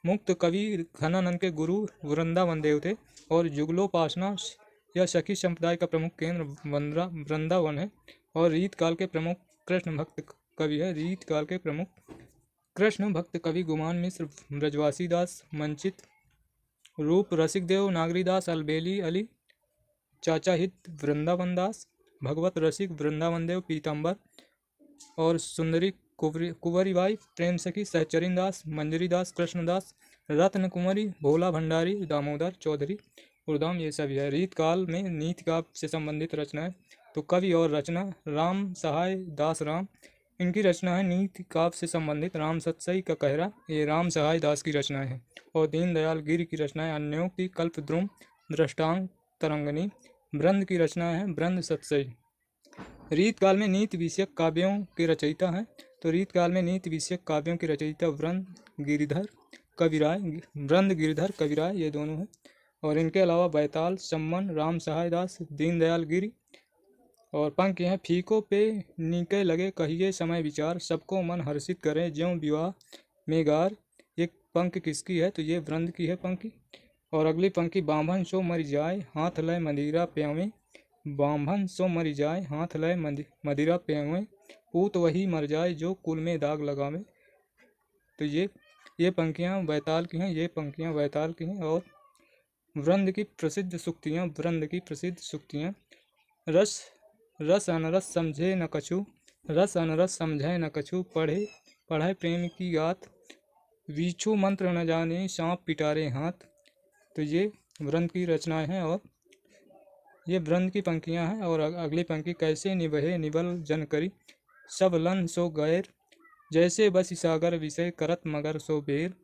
मुक्त कवि घनानंद के गुरु वृंदावन देव थे। और जुगलोपासना यह सखी संप्रदाय का प्रमुख केंद्र वृंदावन है। और रीत काल के प्रमुख कृष्ण भक्त कवि गुमान मिश्र, ब्रजवासी दास, मंचित रूप रसिक देव, नागरी दास, अलबेली अली, चाचा हित वृंदावन दास, भगवत रसिक वृंदावन देव, पीतम्बर और सुंदरी कुंवरी बाई, प्रेम सखी, सहचरिन दास, मंजरी दास, कृष्णदास, रत्न कुंवरी, भोला भंडारी, दामोदर चौधरी उर्दाम, ये सभी है। रीत काल में नीति काव्य से संबंधित रचनाएं, तो कवि और रचना राम सहाय दास राम, इनकी रचना है नीति काव्य से संबंधित राम सतसई का कहरा, ये राम सहाय दास की रचनाएं हैं। और दीनदयाल गिरि की रचनाएं अन्योक्ति, कल्पद्रुम, दृष्टांत तरंगनी, ब्रंद की रचनाएं हैं ब्रंद सतसई। रीत काल में नीति विषयक काव्यों के रचयिता हैं, तो रीत काल में नीति विषयक काव्यों के रचयिता ब्रंद गिरिधर कविराय, ये दोनों हैं। और इनके अलावा बैताल, सम्मन, राम सहाय दास, दीनदयाल गिरि। और पंक्ति हैं फीको पे नीके लगे कहिए समय विचार, सबको मन हर्षित करें ज्यों विवाह में गार। ये पंक्ति किसकी है, तो ये ब्रंद की है पंक्ति। और अगली पंक्ति बांभन सो मर जाए हाथ लय मदिरा प्यावे, बांभन सो मर जाए हाथ लय मदिरा प्यावे, पूत वही मर जाए जो कुल में दाग लगावे। तो ये पंक्तियाँ बैताल की हैं, ये पंक्तियाँ बैताल की हैं। और ब्रंद की प्रसिद्ध सूक्तियाँ रस अनरस समझे न कछु, पढ़े प्रेम की गाथ, वीछू मंत्र न जाने सांप पिटारे हाथ। तो ये ब्रंद की रचनाएं हैं और ये ब्रंद की पंक्तियां हैं। और अगली पंक्ति कैसे निबहे निबल जन करी, सब लन सो गैर, जैसे बस सागर विषय करत मगर सो बेर।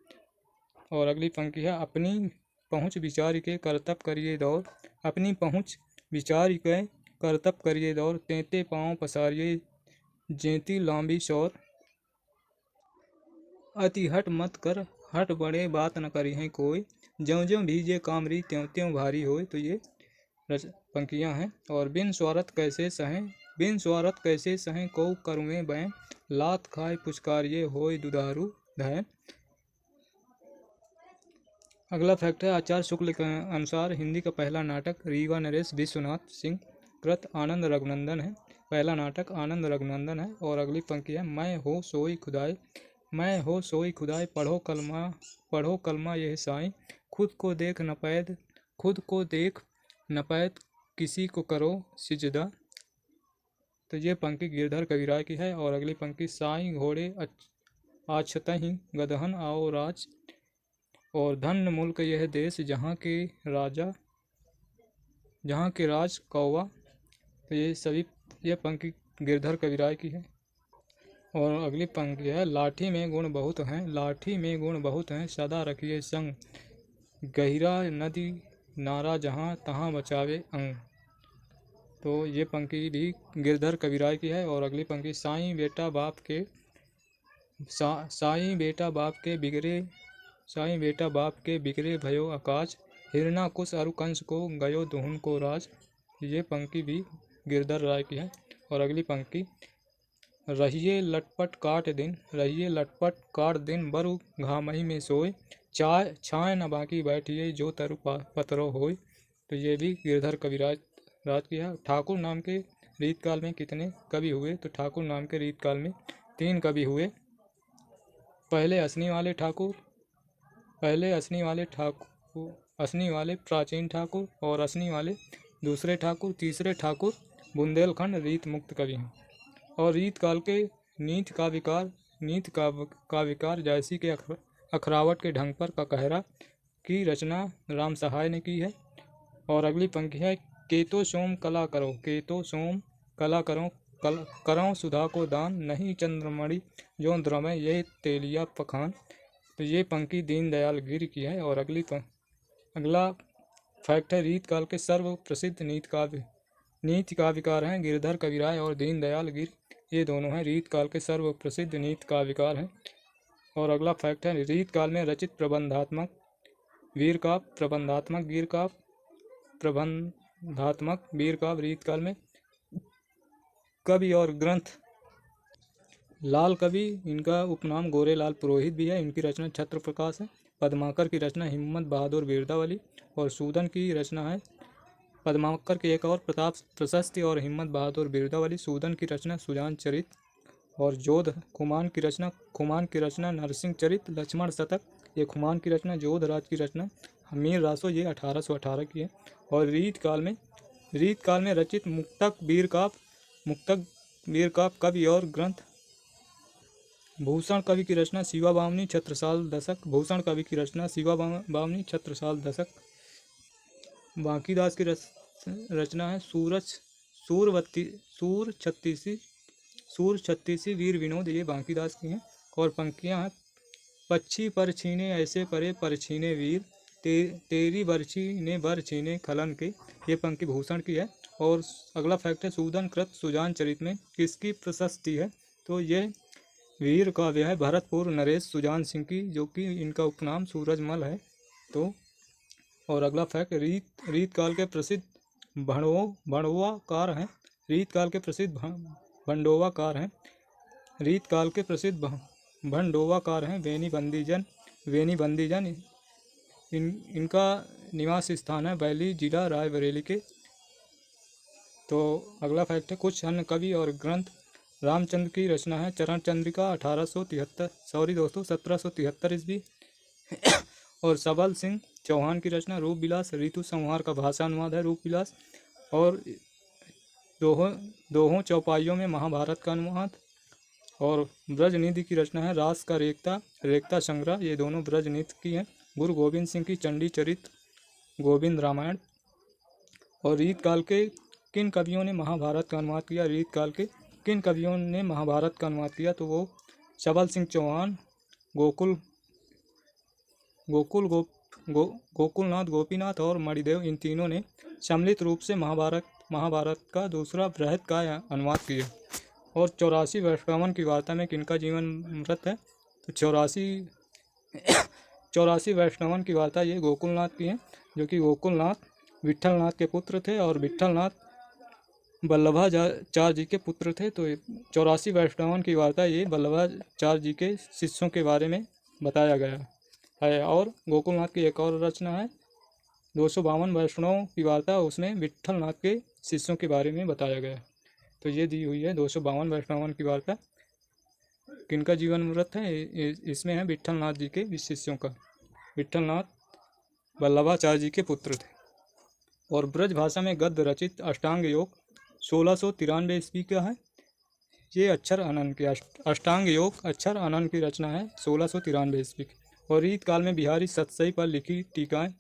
और अगली पंक्ति है अपनी पहुँच विचार के करतब करिए दौर, अपनी पहुँच विचार के करतब करिए दौर, तेते पाँव पसारिए जेती लांबी शौर। अति हट मत कर हट बड़े बात न करी है कोई, ज्यों ज्यों भीजे कामरी त्यों त्यों भारी होए। तो ये पंक्तियाँ हैं। और बिन स्वार्थ कैसे सहें को करुए बैं, लात खाए पुचकारिए होए दुधारू धैं। अगला फैक्ट है आचार्य शुक्ल के अनुसार हिंदी का पहला नाटक रीवा नरेश विश्वनाथ सिंह कृत आनंद रघुनंदन है। पहला नाटक आनंद रघुनंदन है। और अगली पंक्ति है मैं हो सोई खुदाई, पढ़ो कलमा यह साईं, खुद को देख न पैद किसी को करो सिजदा। तो ये पंक्ति गिरधर कविराय की है। और अगली पंक्ति साईं घोड़े आछतहि गदहन आओ राज, और धन्य मुल्क यह देश जहाँ के राज कौवा। तो ये पंक्ति गिरधर कविराय की है। और अगली पंक्ति है, लाठी में गुण बहुत हैं, लाठी में गुण बहुत हैं, सदा रखिए संग, गहिरा नदी नारा जहाँ तहाँ बचावे अंग। तो ये पंक्ति भी गिरधर कविराय की है। और अगली पंक्ति, साईं बेटा बाप के साईं बेटा बाप के बिगड़े, साईं बेटा बाप के बिगड़े भयो आकाश, हिरणाकुश अरु कंस को गयो दुहुन को राज। ये पंक्ति भी गिरधर राय की है। और अगली पंक्ति, रहिए लटपट काट दिन, रहिए लटपट काट दिन, बरु घामही में सोए, चाय छाए न बाकी बैठिए जो तरु पतरो होय। तो ये भी गिरधर कविराज राज की है। ठाकुर नाम के रीतकाल में कितने कवि हुए? तो ठाकुर नाम के रीतकाल में 3 कवि हुए। पहले असनी वाले ठाकुर, असनी वाले प्राचीन ठाकुर, और असनी वाले दूसरे ठाकुर, तीसरे ठाकुर बुंदेलखंड रीत मुक्त कवि हैं। और रीत काल के नीत का विकार जैसी के अखरावट के ढंग पर ककहरा की रचना राम सहाय ने की है। और अगली पंक्ति है, केतो सोम कला करो, केतो सोम कला करो, करो सुधा को दान, नहीं चंद्रमणि जो द्रमय ये तेलिया पखान। तो ये पंक्ति दीनदयाल गिर की है। और अगला फैक्ट है, रीत काल के सर्व प्रसिद्ध नीति काव्यकार हैं गिरधर कविराय और दीनदयाल गिर। ये दोनों हैं रीत काल के सर्व प्रसिद्ध नीति काव्यकार हैं। और अगला फैक्ट है, रीत काल में रचित प्रबंधात्मक वीर काव्य रीत काल में कवि और ग्रंथ। लाल कवि, इनका उपनाम गोरेलाल पुरोहित भी है। इनकी रचना छत्र प्रकाश है। पद्माकर की रचना हिम्मत बहादुर बिरदावली। और सूदन की रचना है, पद्माकर की एक और प्रताप प्रशस्ति और हिम्मत बहादुर बिरदावली। सूदन की रचना सुजान चरित। और जोध खुमान की रचना नरसिंह चरित, लक्ष्मण शतक ये खुमान की रचना। जोधराज की रचना मीर रासो, ये 1818 की है। और रीत काल में रचित मुक्तक वीर काव्य कवि और ग्रंथ। भूषण कवि की रचना शिवा बामनी छत्रसाल दशक। बांकीदास की रचना है सूर छत्तीसी वीर विनोद, ये बांकीदास की हैं। और पंक्तियां हैं, पक्षी पर छीने ऐसे परे पर छीने वीर, तेरी बरछी ने बर छीने खलन के। ये पंक्ति भूषण की है। और अगला फैक्ट है, सूदन कृत सुजान चरित में किसकी प्रशस्ति है? तो ये वीर काव्य है भरतपुर नरेश सुजान सिंह की, जो कि इनका उपनाम सूरजमल है। तो और अगला फैक्ट, रीत काल के प्रसिद्ध भंडोवाकार हैं। रीत काल के प्रसिद्ध भंडोवाकार हैं वेनी बंदीजन। इनका निवास स्थान है बैली, जिला रायबरेली के। तो अगला फैक्ट है, कुछ अन्य कवि और ग्रंथ। रामचंद्र की रचना है चरण चंद्रिका 1773 ईस्वी। और सबल सिंह चौहान की रचना रूप विलास, ऋतु संहार का भाषा अनुवाद है रूप विलास। और दोहों चौपाइयों में महाभारत का अनुवाद। और ब्रजनिधि की रचना है रास का रेखता संग्रह, ये दोनों ब्रजनिधि की हैं। गुरु गोविंद सिंह की चंडी चरित, गोविंद रामायण। और रीत काल के किन कवियों ने महाभारत का अनुवाद किया? तो वो सबल सिंह चौहान, गोकुलनाथ गोपीनाथ और मणिदेव, इन तीनों ने सम्मिलित रूप से महाभारत का दूसरा बृहद काव्य अनुवाद किया। और 84 वैष्णवन की वार्ता में किनका जीवन मृत है? तो 84 वैष्णवन की वार्ता ये गोकुलनाथ की है, जो कि गोकुलनाथ विट्ठलनाथ के पुत्र थे और विट्ठलनाथ वल्लभाचार्य जी के पुत्र थे। तो 84 वैष्णवन की वार्ता ये वल्लभाचार्य जी के शिष्यों के बारे में बताया गया है। और गोकुलनाथ की एक और रचना है 252 वैष्णवों की वार्ता, उसमें विट्ठलनाथ के शिष्यों के बारे में बताया गया। तो ये दी हुई है 252 वैष्णवन की वार्ता। किनका जीवन व्रत है? इसमें है विट्ठलनाथ जी के शिष्यों का। विट्ठलनाथ वल्लभाचार्य जी के पुत्र थे। और ब्रज भाषा में गद्य रचित अष्टांग योग 1693 ईस्वी का है। ये अक्षर अनन की अष्टांग योग अक्षर अनन की रचना है 1693 ईस्वी की। और रीत काल में बिहारी सतसई पर लिखी टीकाएं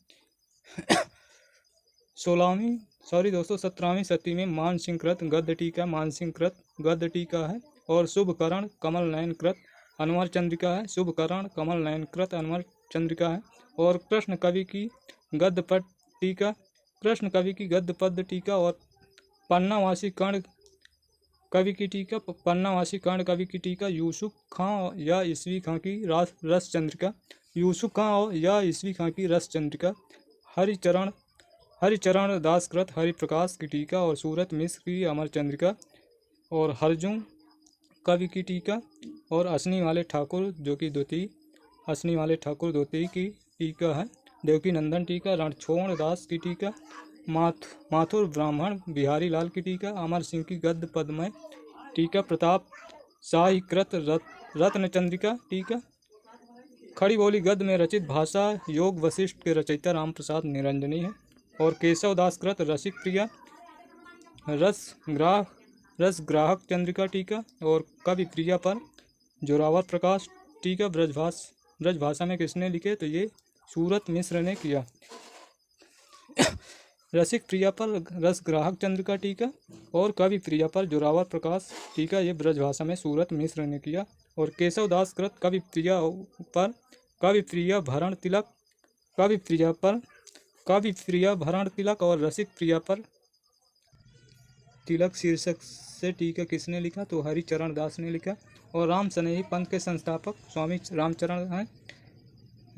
17वीं सदी में मानसिंह कृत गद्य टीका है। और शुभकरण कमल नयन कृत अनवर चंद्रिका है। शुभकरण कमल नयन कृत अनवर चंद्रिका है। और कृष्ण कवि की गद्य पद टीका, कृष्ण कवि की गद्य पद टीका और पन्नावासी कर्ण कवि की टीका, पन्नावासी कर्ण कवि की टीका, यूसुफ खां या ईसवी खां की रस चंद्रिका, यूसुफ खां या ईसवी खां की रस चंद्रिका, हरिचरण दास कृत हरिप्रकाश की टीका और सूरत मिश्र की अमर चंद्रिका और हरजू कवि की टीका और असनी वाले ठाकुर जो कि द्वितीय असनी वाले ठाकुर द्वितीय की टीका है। देवकी नंदन टीका, रणछोड़ दास की टीका, माथुर ब्राह्मण बिहारी लाल की टीका, अमर सिंह की गद्य पद्मय टीका, प्रताप शाही कृत रत्न चंद्रिका टीका, खड़ी बोली गद्य में रचित भाषा योग वशिष्ठ के रचयिता राम प्रसाद निरंजनी है। और केशव दास कृत रसिक प्रिया रस ग्राहक चंद्रिका टीका और कवि प्रिया पर जोरावर प्रकाश टीका। ब्रज भाषा में किसने लिखे, तो ये सूरत मिश्र ने किया। रसिक प्रिया पर रस ग्राहक चंद्रिका टीका और कवि प्रिया पर जोरावर प्रकाश टीका, ये ब्रज भाषा में सूरत मिश्र ने किया। और केशव दास कृत कवि प्रिया पर कवि प्रिया भरण तिलक और रसिक प्रिया पर तिलक शीर्षक से टीका किसने लिखा, तो हरिचरण दास ने लिखा। और राम स्नेही पंथ के संस्थापक स्वामी रामचरण हैं।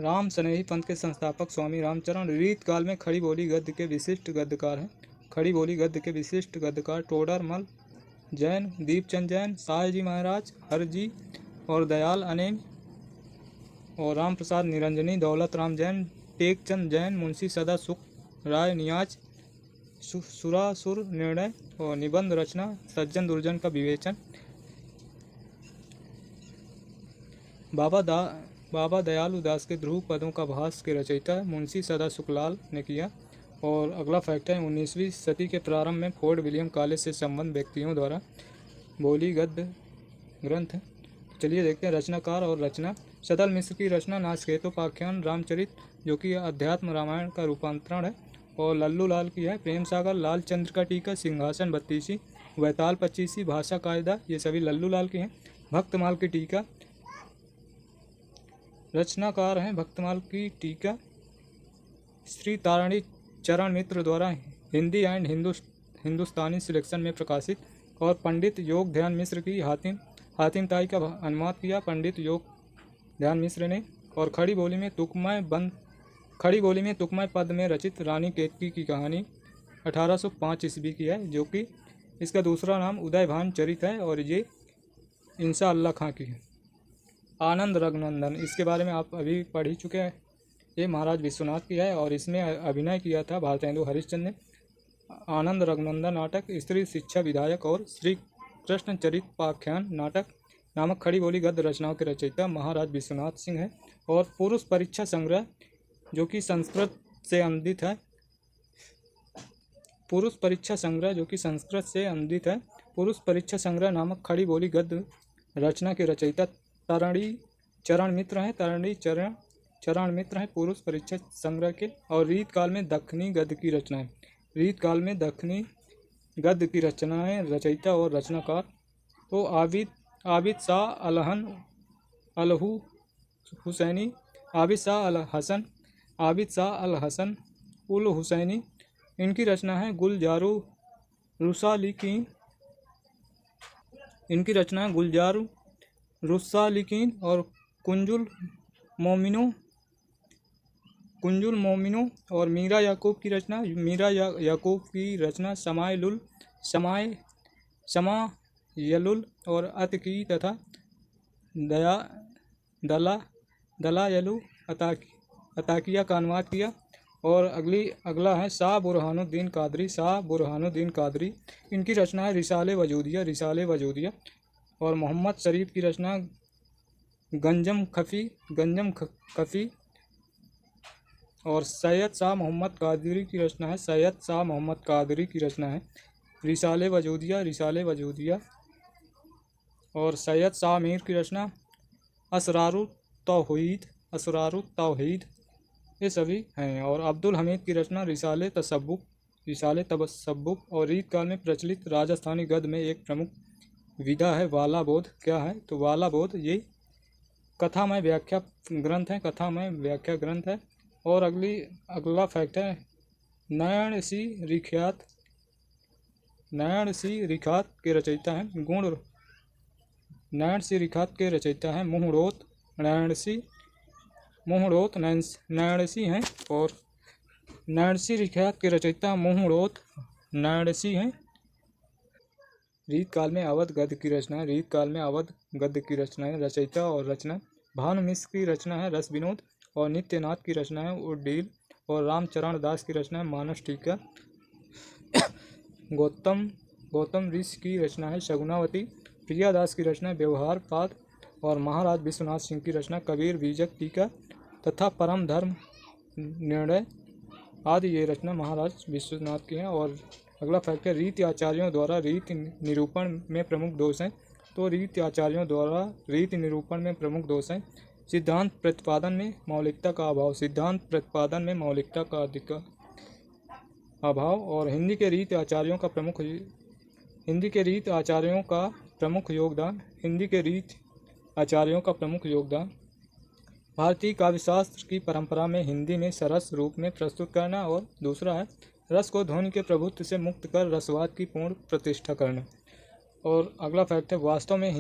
राम स्नेही पंथ के संस्थापक स्वामी रामचरण रीत काल में खड़ी बोली गद्य के विशिष्ट गद्यकार हैं। खड़ी बोली गद्य के विशिष्ट गद्यकार टोडर मल जैन, दीपचंद जैन, सायजी महाराज, हरजी और दयाल अनेन और राम प्रसाद निरंजनी, दौलत राम जैन, टेकचंद जैन, मुंशी सदा सुख राय नियाज, सुरासुर निर्णय और निबंध रचना सज्जन दुर्जन का विवेचन। बाबा दयालु दास के ध्रुव पदों का भास के रचयिता मुंशी सदा सुखलाल ने किया। और अगला फैक्ट है 19वीं सदी के प्रारंभ में फोर्ट विलियम कॉलेज से संबंध व्यक्तियों द्वारा बोली गद्य ग्रंथ। चलिए देखते हैं रचनाकार और रचना। सदल मिश्र की रचना नाचकेतोपाख्यान रामचरित जो कि अध्यात्म रामायण का रूपांतरण है और लल्लू लाल की है। प्रेम सागर, लाल चंद्र का टीका, सिंहासन 32, वैताल 25, भाषा कायदा, ये सभी लल्लू लाल की हैं। भक्तमाल की टीका, रचनाकार हैं भक्तमाल की टीका श्री तारणी चरण मित्र द्वारा हिंदी एंड हिंदुस्तानी सिलेक्शन में प्रकाशित। और पंडित योग ध्यान मिश्र की हातिम ताई का अनुवाद किया पंडित योग ध्यान मिश्र ने। और खड़ी बोली में तुकमय पद में रचित रानी केतकी की कहानी 1805 ईस्वी की है, जो कि इसका दूसरा नाम उदयभान चरित है और ये इंसा अल्लाह खां की है। आनंद रघुनंदन, इसके बारे में आप अभी पढ़ ही चुके हैं। ये महाराज विश्वनाथ की है और इसमें अभिनय किया था भारतेंदु हरिश्चंद्र ने। आनंद रघुनंदन नाटक स्त्री शिक्षा विधायक और श्री कृष्ण चरितोपाख्यान नाटक नामक खड़ी बोली गद्य रचनाओं के रचयिता महाराज विश्वनाथ सिंह है। और पुरुष परीक्षा संग्रह जो कि संस्कृत से अनुदित है। पुरुष परीक्षा संग्रह नामक खड़ी बोली गद्य रचना के रचयिता तरणी चरण मित्र हैं पुरुष परीक्षा संग्रह के। और रीत काल में दक्षिणी गद्य की रचनाएं रचयिता और रचनाकार तो आबिद शाह अलहू हुसैनी, आबिद शाह अल हसन उल हुसैनी, इनकी रचना है गुलजारू रुसालिकीन और कुंजुल मोमिनो। और मीरा याकूब की रचना समायलुल और अतकी तथा दलायलु अताकिया का अनुवाद किया। और अगला है शाह बुरहानुद्दीन कादरी, इनकी रचना है रिसाले वजूदिया। और मोहम्मद शरीफ की रचना गंजम खफी। और सैयद शाह मोहम्मद कादरी की रचना है रिसाले वजूदिया। और सैयद शाह मीर की रचना असरारुत तौहीद, ये सभी हैं। और अब्दुल हमीद की रचना रिसाले तसब्बुक। और रीत काल में प्रचलित राजस्थानी गद्य में एक प्रमुख विधा है। वाला बोध क्या है? तो वाला बोध ये कथामय व्याख्या ग्रंथ है, कथामय व्याख्या ग्रंथ है। और अगला फैक्ट है, नयन सी रिखात के रचयिता हैं नयनसी हैं। और नयनसी रिखात के रचयिता मुहुड़ोत नयनसी हैं। रीत काल में अवध गद्य की रचना है। रचयिता और रचना भानु मिश्र की रचना है रस विनोद, और नित्यनाथ की रचना है उड्डील, और रामचरण दास की रचना है मानस टीका। गौतम ऋषि की रचना है शगुनावती, प्रियादास की रचना है व्यवहार पाद, और महाराज विश्वनाथ सिंह की रचना कबीर बीजक टीका तथा परम धर्म निर्णय आदि ये रचना महाराज विश्वनाथ की है। और अगला फैक्ट है, रीति आचार्यों द्वारा रीति निरूपण में प्रमुख दोष हैं। तो रीति आचार्यों द्वारा रीति निरूपण में प्रमुख दोष हैं, सिद्धांत प्रतिपादन में मौलिकता का अभाव, और हिंदी के रीति आचार्यों का प्रमुख योगदान भारतीय काव्यशास्त्र की परंपरा में हिंदी में सरस रूप में प्रस्तुत करना, और दूसरा है रस को ध्वनि के प्रभुत्व से मुक्त कर रसवाद की पूर्ण प्रतिष्ठा करना। और अगला फैक्ट है, वास्तव में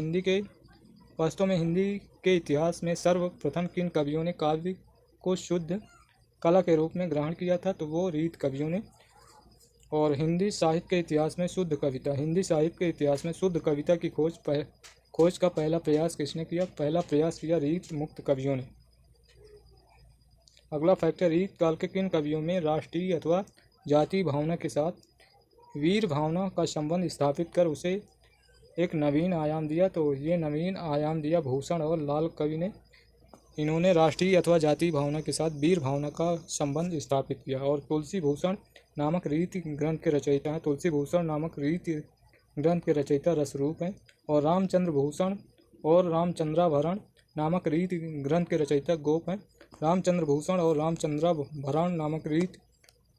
हिंदी के इतिहास में सर्वप्रथम किन कवियों ने काव्य को शुद्ध कला के रूप में ग्रहण किया था? तो वो रीत कवियों ने। और हिंदी साहित्य के इतिहास में शुद्ध कविता की खोज का पहला प्रयास किसने किया? पहला प्रयास किया रीत मुक्त कवियों ने। अगला फैक्ट है, रीत काल के किन कवियों में राष्ट्रीय अथवा जातीय भावना के साथ वीर भावना का संबंध स्थापित कर उसे एक नवीन आयाम दिया? तो ये नवीन आयाम दिया भूषण और लाल कवि ने। इन्होंने राष्ट्रीय अथवा जातीय भावना के साथ वीर भावना का संबंध स्थापित किया। और तुलसी भूषण नामक रीति ग्रंथ के रचयिता रसरूप हैं। और रामचंद्र भूषण और रामचंद्राभरण नामक रीति ग्रंथ के रचयिता गोप हैं। रामचंद्र भूषण और रामचंद्राभरण नामक रीति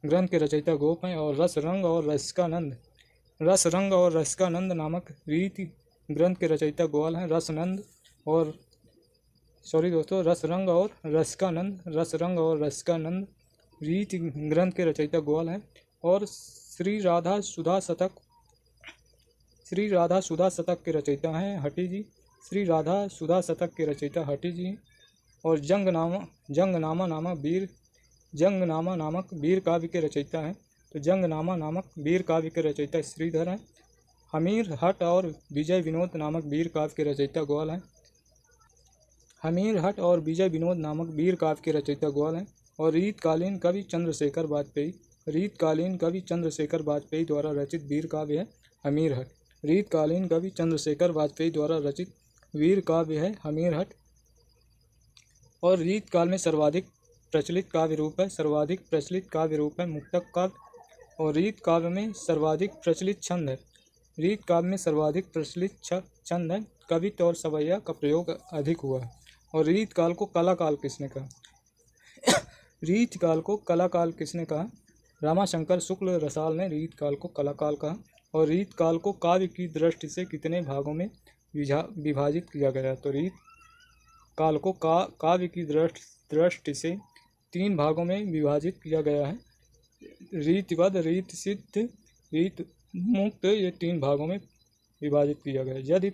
ग्रंथ के रचयिता गोप हैं। और रस रंग और रसिकानंद नामक रीति ग्रंथ के रचयिता ग्वाल हैं। रस रंग और रसिकानंद रीति ग्रंथ के रचयिता ग्वाल हैं। और श्री राधा सुधा शतक के रचयिता हैं हटी जी। और जंगनामा नामक वीर काव्य के रचयिता हैं। तो जंगनामा नामक वीर काव्य के रचयिता श्रीधर हैं। हमीर हट और विजय विनोद नामक वीर काव्य के रचयिता ग्वाल हैं। और रीतकालीन कवि चंद्रशेखर वाजपेयी द्वारा रचित वीर काव्य है हमीर हट। और रीत काल में सर्वाधिक प्रचलित काव्य रूप है मुक्तक काव्य। और रीत काव्य में सर्वाधिक प्रचलित छंद है कवित्व और सवैया का प्रयोग अधिक हुआ है। और रीत काल को कलाकाल किसने कहा? रामाशंकर शुक्ल रसाल ने रीत काल को कलाकाल कहा। और रीत काल को काव्य की दृष्टि से कितने भागों में विभाजित किया गया? तो रीत काल को काव्य की दृष्टि से 3 भागों में विभाजित किया गया है। रीतिबद्ध, रीत सिद्ध, रीत मुक्त, ये 3 भागों में विभाजित किया गया है। यदि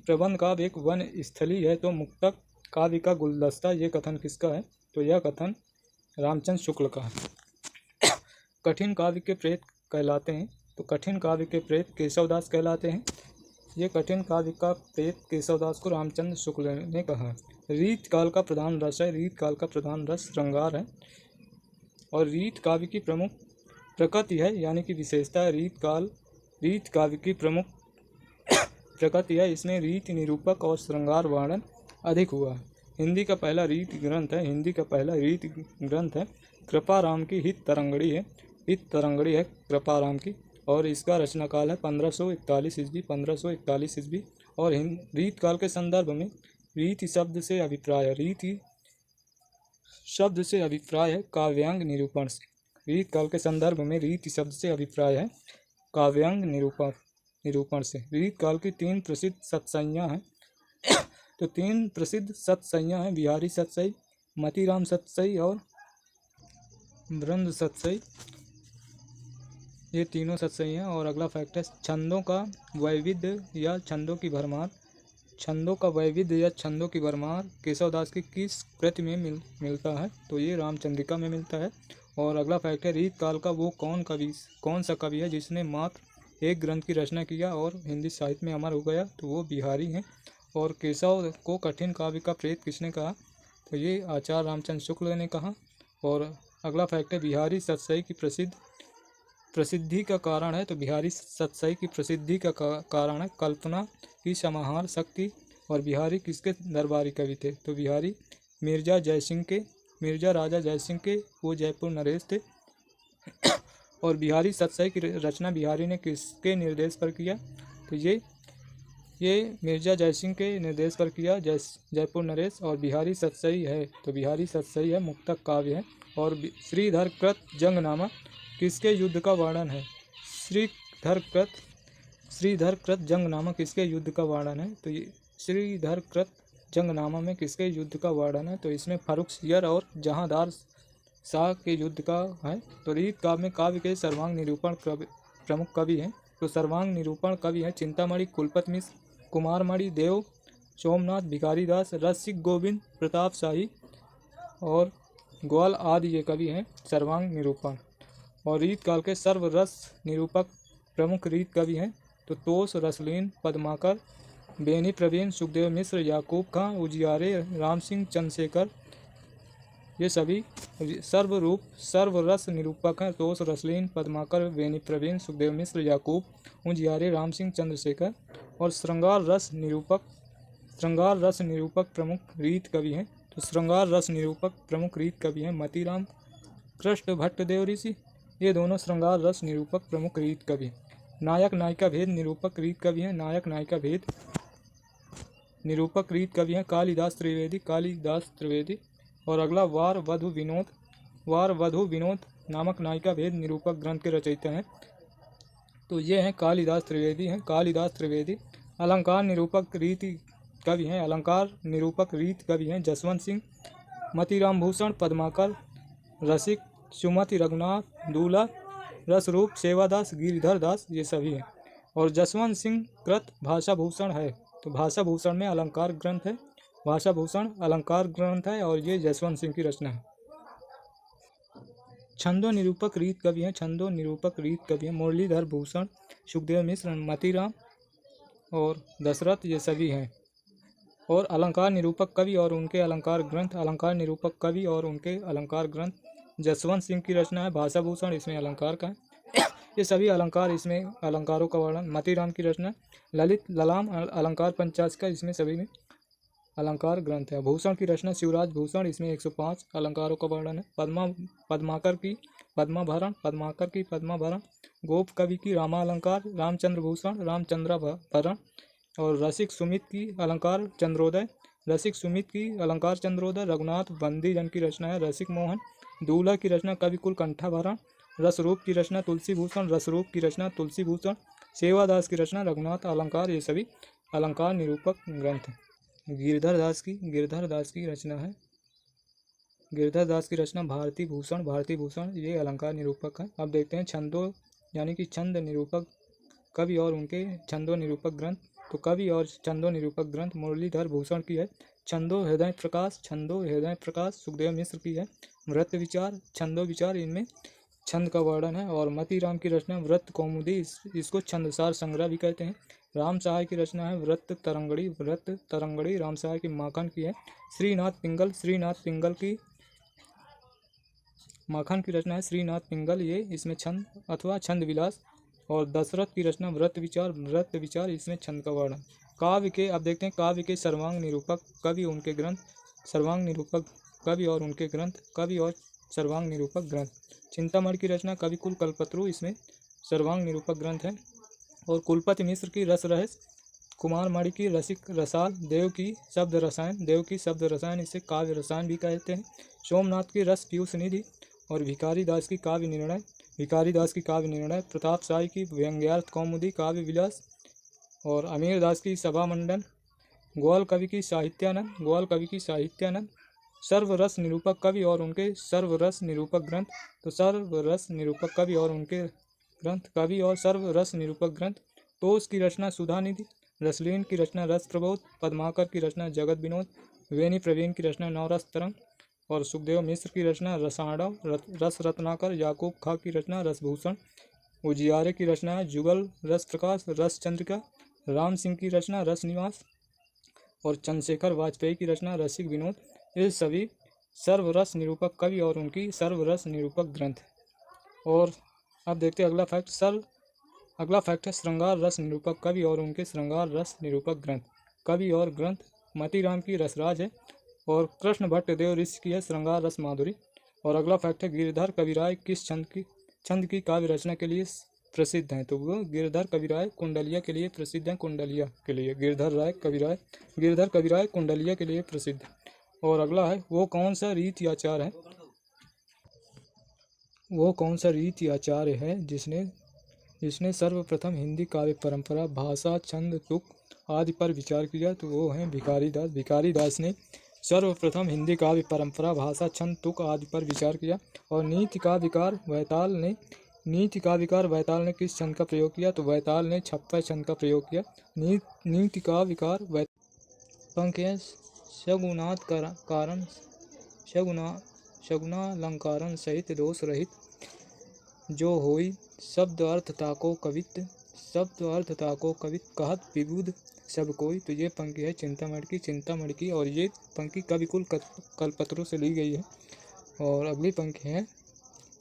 प्रबंध काव्य एक वन स्थली है तो मुक्तक काव्य का गुलदस्ता, ये कथन किसका है? तो यह कथन रामचंद्र शुक्ल का है। कठिन काव्य के प्रेत कहलाते हैं। तो कठिन काव्य के प्रेत केशवदास कहलाते हैं। ये कठिन काव्य का प्रेत केशवदास को रामचंद्र शुक्ल ने कहा। रीत काल का प्रधान रस श्रृंगार है। और रीत काव्य की प्रमुख प्रकृति है, यानी कि विशेषता है। रीत काव्य की प्रमुख प्रकृति है, इसमें रीति निरूपक और श्रृंगार वर्णन अधिक हुआ है। हिंदी का पहला रीत ग्रंथ है कृपाराम की हित तरंगड़ी है कृपाराम की। और इसका रचनाकाल है 1541 ईस्वी। और रीत काल के संदर्भ में रीति शब्द से अभिप्राय है काव्यांग निरूपण से। रीत काल के संदर्भ में रीति शब्द से अभिप्राय है काव्यांग निरूपण निरूपण से। रीत काल की 3 प्रसिद्ध सतसंज्ञा हैं। तो 3 प्रसिद्ध सतसंज्ञा हैं, बिहारी सतसई, मतीराम सतसई और वृंद सतसई, ये तीनों सतसई हैं। और अगला फैक्ट है छंदों का वैविध्य या छंदों की भरमार। छंदों का वैविध्य या छंदों की भरमार केशवदास की किस कृति में मिलता है? तो ये रामचंद्रिका में मिलता है। और अगला फैक्ट है रीत काल का वो कौन सा कवि है जिसने मात्र एक ग्रंथ की रचना किया और हिंदी साहित्य में अमर हो गया? तो वो बिहारी हैं। और केशव को कठिन काव्य का प्रेत किसने कहा? तो ये आचार्य रामचंद्र शुक्ल ने कहा। और अगला फैक्ट है बिहारी सतसई की प्रसिद्धि का कारण है। तो बिहारी सतसई की प्रसिद्धि का कारण है कल्पना की समाहार शक्ति। और बिहारी किसके दरबारी कवि थे? तो बिहारी मिर्जा राजा जयसिंह के वो जयपुर नरेश थे। और बिहारी सतसई की रचना बिहारी ने किसके निर्देश पर किया? तो ये मिर्जा जयसिंह के निर्देश पर किया, जयपुर नरेश। और बिहारी सतसई है, तो बिहारी सतसई है, मुक्तक काव्य है। और श्रीधर कृत जंगनामा किसके युद्ध का वर्णन है? श्रीधर कृत जंगनामा किसके युद्ध का वर्णन है? तो ये श्रीधर कृत जंगनामा में किसके युद्ध का वर्णन है? तो इसमें फर्रुखसियर और जहांदार शाह के युद्ध का है। तो रीत काव्य में काव्य के सर्वांग निरूपण प्रमुख कवि हैं। तो सर्वांग निरूपण कवि हैं चिंतामणि, कुलपत मिश्र, कुमारमणि देव, सोमनाथ, भिखारीदास, रसिक गोविंद, प्रताप शाही और ग्वाल आदि ये कवि हैं सर्वांग निरूपण। और रीत काल के सर्वरस निरूपक प्रमुख रीत कवि हैं। तो तोष, रसलीन, पद्माकर, बेनी प्रवीण, सुखदेव मिश्र, याकूब खां, उजियारे, राम सिंह, चंद्रशेखर, ये सभी सर्वरस निरूपक हैं। तोष, रसलीन, पद्माकर, बेनी प्रवीण, सुखदेव मिश्र, याकूब, उजियारे, राम सिंह, चंद्रशेखर। और श्रृंगार रस निरूपक प्रमुख रीत कवि हैं। तो श्रृंगार रस निरूपक प्रमुख रीत कवि हैं मतीराम, कृष्ण भट्ट देव ऋषि, ये दोनों श्रृंगार रस निरूपक प्रमुख रीत कवि। नायक नायिका भेद निरूपक रीत कवि हैं। नायक नायिका भेद निरूपक रीत कवि हैं कालिदास त्रिवेदी। और अगला वार वधु विनोद नामक नायिका भेद निरूपक ग्रंथ के रचयिता हैं। तो ये हैं कालिदास त्रिवेदी। अलंकार निरूपक रीत कवि हैं जसवंत सिंह, मतीराम भूषण, पद्माकर, रसिक, सुमति, रघुनाथ, दूला, रसरूप, सेवादास, गिरिधर दास, ये सभी हैं। और जसवंत सिंह कृत भाषा भूषण है। तो भाषा भूषण में अलंकार ग्रंथ है, भाषा भूषण अलंकार ग्रंथ है और ये जसवंत सिंह की रचना है। छंदो निरूपक रीत कवि हैं मुरलीधर भूषण, सुखदेव मिश्र, मतीराम और दशरथ, ये सभी हैं। और अलंकार निरूपक कवि और उनके अलंकार ग्रंथ जसवंत सिंह की रचना है। भाषा भूषण इसमें अलंकार का है। ये सभी अलंकार, इसमें अलंकारों का वर्णन। मतीराम की रचना ललित ललाम अलंकार पंचाशका, इसमें सभी में अलंकार ग्रंथ है। भूषण की रचना शिवराज भूषण, इसमें 105 अलंकारों का वर्णन है। पद्माकर की पद्माभरण, गोप कवि की रामालंकार, रामचंद्र भूषण रामचंद्राभरण। और रसिक सुमित की अलंकार चंद्रोदय, रघुनाथ बंदीजन की रचना है रसिक मोहन। दूल्हा की रचना कविकुल कंठाभरण। रसरूप की रचना तुलसी भूषण, सेवादास की रचना रघुनाथ अलंकार, ये सभी अलंकार निरूपक ग्रंथ हैं। गिरधर दास की रचना है, भारती भूषण, ये अलंकार निरूपक है। अब देखते हैं छंदों यानी कि छंद निरूपक कवि और उनके छंदों निरूपक ग्रंथ। तो कवि और छंदों निरूपक ग्रंथ मुरलीधर भूषण की है छंदो हृदय प्रकाश, सुखदेव मिश्र की है व्रत विचार, छंदो विचार, इनमें छंद का वर्णन है। और मतीराम की रचना व्रत कौमुदी, इसको छंदसार संग्रह भी कहते हैं। राम सहाय की रचना है व्रत तरंगड़ी, राम सहाय की माखन की है। श्रीनाथ पिंगल की माखन की रचना है श्रीनाथ पिंगल, ये इसमें छंद अथवा छंद विलास। और दशरथ की रचना व्रत विचार, इसमें छंद का वर्णन। काव्य के अब देखते हैं काव्य के सर्वांग निरूपक कवि उनके ग्रंथ, कवि और सर्वांग निरूपक ग्रंथ। चिंतामणि की रचना कविकुल कल्पतरु, इसमें सर्वांग निरूपक ग्रंथ है। और कुलपति मिश्र की रस रहस्य, कुमारमणि की रसिक रसाल, देव की शब्द रसायन, इसे काव्य रसायन भी कहते हैं। सोमनाथ की रस पीयूष निधि और भिखारी दास की काव्य निर्णय, भिखारी दास की काव्य निर्णय, प्रताप शाही की व्यंग्यार्थ कौमुदी काव्य विलास और अमीर दास की सभा मंडन, ग्वाल कवि की साहित्यानंद, सर्वरस निरूपक कवि और उनके सर्वरस निरूपक ग्रंथ। तो सर्वरस निरूपक कवि और उनके ग्रंथ, कवि और सर्वरस निरूपक ग्रंथ। तोष की रचना सुधानिधि, रसलीन की रचना रस प्रबोध, पद्माकर की रचना जगत विनोद, वेणी प्रवीण की रचना नवरस तरंग और सुखदेव मिश्र की रचना रसाणव, रस रत्नाकर, याकूब खां की रचना रसभूषण, उजियारे की रचना जुगल रस प्रकाश, रस चंद्रिका, राम सिंह की रचना रस निवास और चंद्रशेखर वाजपेयी की रचना रसिक विनोद। ये सभी सर्वरस निरूपक कवि और उनकी सर्वरस निरूपक ग्रंथ। और अब देखते हैं अगला फैक्ट है श्रृंगार रस निरूपक कवि और उनके श्रृंगार रस निरूपक ग्रंथ। कवि और ग्रंथ मतीराम की रसराज है और कृष्ण भट्ट देव ऋषि की है श्रृंगार रस माधुरी। और अगला फैक्ट है गिरधर कविराय किस छंद की काव्य रचना के लिए प्रसिद्ध हैं। तो वो गिरधर कविराय कुंडलिया के लिए प्रसिद्ध हैं, कुंडलिया के लिए गिरधर कविराय कुंडलिया के लिए प्रसिद्ध। और अगला है वो कौन सा रीति आचार्य है जिसने सर्वप्रथम हिंदी काव्य परंपरा, भाषा, छंद, तुक आदि पर विचार किया। तो वो हैं भिखारी दास ने सर्वप्रथम हिंदी काव्य परंपरा, भाषा, छंद, तुक आदि पर विचार किया। और नीति का विकार वैताल ने किस छंद का प्रयोग किया। तो वैताल ने छप्पर छंद का प्रयोग किया। नीति का विकार पंक्तियाँ शगुनालंकारन सहित दोष रहित जो होई, शब्द अर्थ ताको कवित कहत विबुध सब कोई। तो ये पंक्ति है चिंतामणि की और ये पंक्ति कविकुल कल्पतरु से ली गई है। और अगली पंक्ति है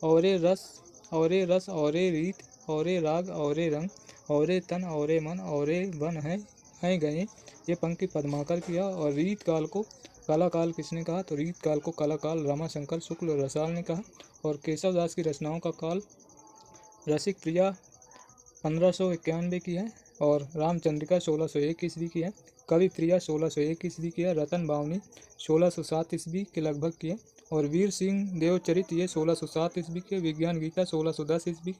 औरे रस औरे रीत औरे राग औरे रंग औरे तन औरे मन औरे वन हैं गए। ये पंक्ति पद्माकर की है। और रीत काल को कलाकाल किसने कहा। तो रीत काल को कलाकाल रमाशंकर शुक्ल रसाल ने कहा। और केशव दास की रचनाओं का काल रसिक प्रिया 1591 की है और रामचंद्रिका 1601 ईस्वी की है। कवि प्रिया 1601 ईस्वी की है। रतन बावनी 1607 ईस्वी के लगभग की है। और वीर सिंह देवचरित ये 1607 ईस्वी के। विज्ञान गीता 1610 ईस्वी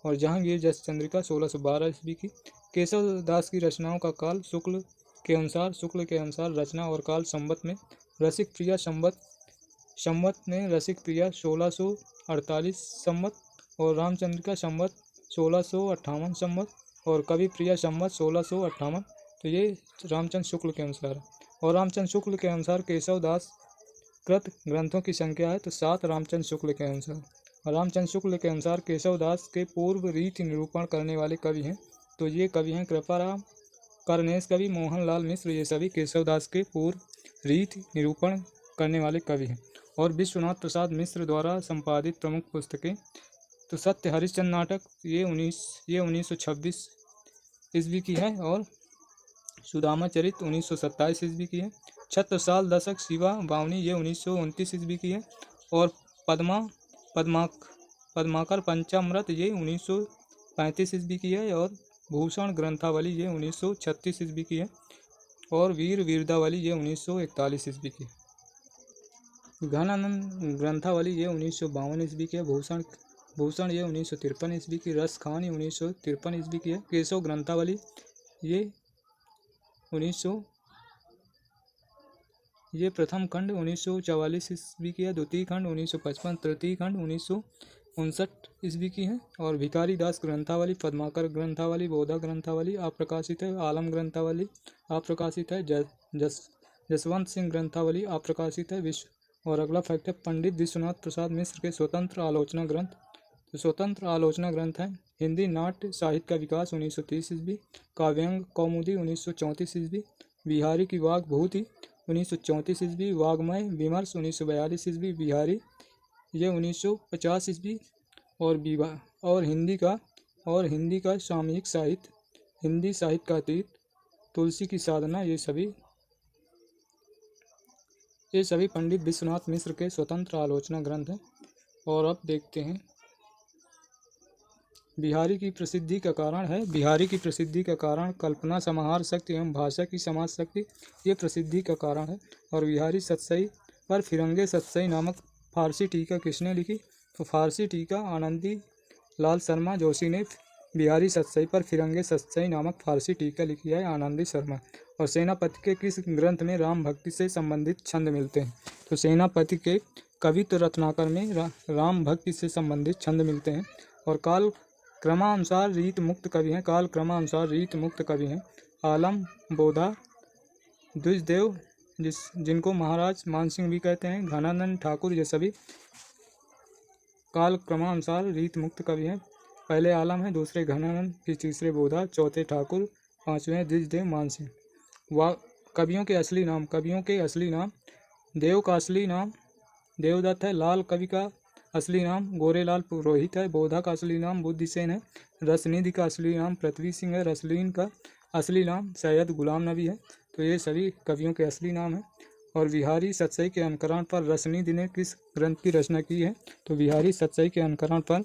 और जहांगीर जस चंद्रिका 1612 ईस्वी की। केशव दास की रचनाओं का काल शुक्ल के अनुसार रचना और काल संवत में रसिक प्रिया संवत में रसिक प्रिया 1648 संवत और रामचंद्रिका संवत 1658 संवत और कवि प्रिया संवत 1658। तो ये रामचंद्र शुक्ल के अनुसार है। और रामचंद्र शुक्ल के अनुसार केशव दास कृत ग्रंथों की संख्या है तो 7 रामचंद्र शुक्ल के अनुसार। और रामचंद्र शुक्ल के अनुसार केशव दास के पूर्व रीति निरूपण करने वाले कवि हैं। तो ये कवि हैं कृपाराम, करनेश कवि, मोहनलाल मिश्र। ये सभी केशव दास के पूर्व रीति निरूपण करने वाले कवि हैं। और विश्वनाथ प्रसाद मिश्र द्वारा संपादित प्रमुख पुस्तकें तो सत्य हरिश्चंद्र नाटक ये 1926 ईस्वी की है और सुदामा चरित 1927 ईस्वी की है। छत्रसाल दशक शिवा बावनी ये 1929 ईस्वी की है। और पद्माकर पंचामृत ये 1935 ईस्वी की है। और भूषण ग्रंथावली ये 1936 ईस्वी की है। और वीरदावली ये 1941 ईस्वी की है। घनानंद ग्रंथावली ये 1952 ईस्वी की है। भूषण ये 1953 ईस्वी की। रसखान 1953 ईस्वी की है। केशव ग्रंथावली ये प्रथम खंड 1944 ईस्वी की है। द्वितीय खंड 1955, तृतीय खंड 1959 ईस्वी की है। और भिखारी दास ग्रंथावली, पद्माकर ग्रंथावली, बोधा ग्रंथावली अप्रकाशित है। आलम ग्रंथावली अप्रकाशित है। जसवंत सिंह ग्रंथावली अप्रकाशित है। और अगला फैक्ट है पंडित विश्वनाथ प्रसाद मिश्र के स्वतंत्र आलोचना ग्रंथ। तो स्वतंत्र आलोचना ग्रंथ है हिंदी नाट्य साहित्य का विकास 1930 ईस्वी, काव्यांग कौमुदी 1934 ईस्वी, बिहारी की वाग भूति 1934 ईस्वी, वाग्मय विमर्श 1942 ईस्वी, बिहारी ये 1950 ईस्वी। और हिंदी का सामयिक साहित्य, हिंदी साहित्य का अतीत, तुलसी की साधना ये सभी पंडित विश्वनाथ मिश्र के स्वतंत्र आलोचना ग्रंथ हैं। और अब देखते हैं बिहारी की प्रसिद्धि का कारण कल्पना समाहार शक्ति एवं भाषा की समाज शक्ति ये प्रसिद्धि का कारण है। और बिहारी सतसई पर फिरंगे सतसई नामक फारसी टीका किसने लिखी। तो फारसी टीका आनंदी लाल शर्मा जोशी ने बिहारी सतसई पर फिरंगे सतसई नामक फारसी टीका लिखी है। आनंदी शर्मा। और सेनापति के किस ग्रंथ में राम भक्ति से संबंधित छंद मिलते हैं? तो सेनापति के कवित्व रत्नाकर में राम भक्ति से संबंधित छंद मिलते हैं। और काल क्रमानुसार रीत मुक्त कवि हैं। काल क्रमानुसार रीत मुक्त कवि हैं आलम, बोधा, द्विजदेव, जिनको महाराज मानसिंह भी कहते हैं, घनानंद ठाकुर, ये सभी काल क्रमानुसार रीत मुक्त कवि हैं। पहले आलम है, दूसरे घनानंद, फिर तीसरे बोधा, चौथे ठाकुर, पांचवें द्विजदेव, मानसिंह। कवियों के असली नाम। कवियों के असली नाम। देव का असली नाम देवदत्त है। लाल कवि का असली नाम गोरेलाल पुरोहित है। बोधा का असली नाम बुद्धिसेन है। रसनिधि का असली नाम पृथ्वी सिंह है। रसलीन का असली नाम सैयद गुलाम नबी है। तो ये सभी कवियों के असली नाम हैं। और बिहारी सतसई के अनुकरण पर रसनिधि ने किस ग्रंथ की रचना की है? तो बिहारी सतसई के अनुकरण पर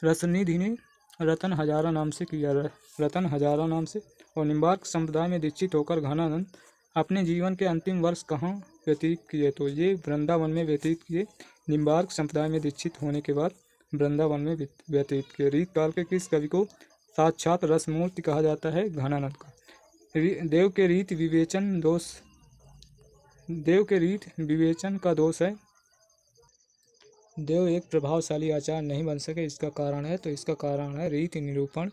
रसनिधि ने रतन हजारा नाम से किया। रतन हजारा नाम से। और निम्बार्क संप्रदाय में दीक्षित होकर घनानंद अपने जीवन के अंतिम वर्ष कहाँ व्यतीत किए? तो ये वृंदावन में व्यतीत किए। निम्बार्क संप्रदाय में दीक्षित होने के बाद वृंदावन में व्यतीत किए। रीत काल के किस कवि को साक्षात रसमूर्ति कहा जाता है? घनानंद का। देव के रीत विवेचन का दोष है। देव एक प्रभावशाली आचार्य नहीं बन सके, इसका कारण है? तो इसका कारण है रीति निरूपण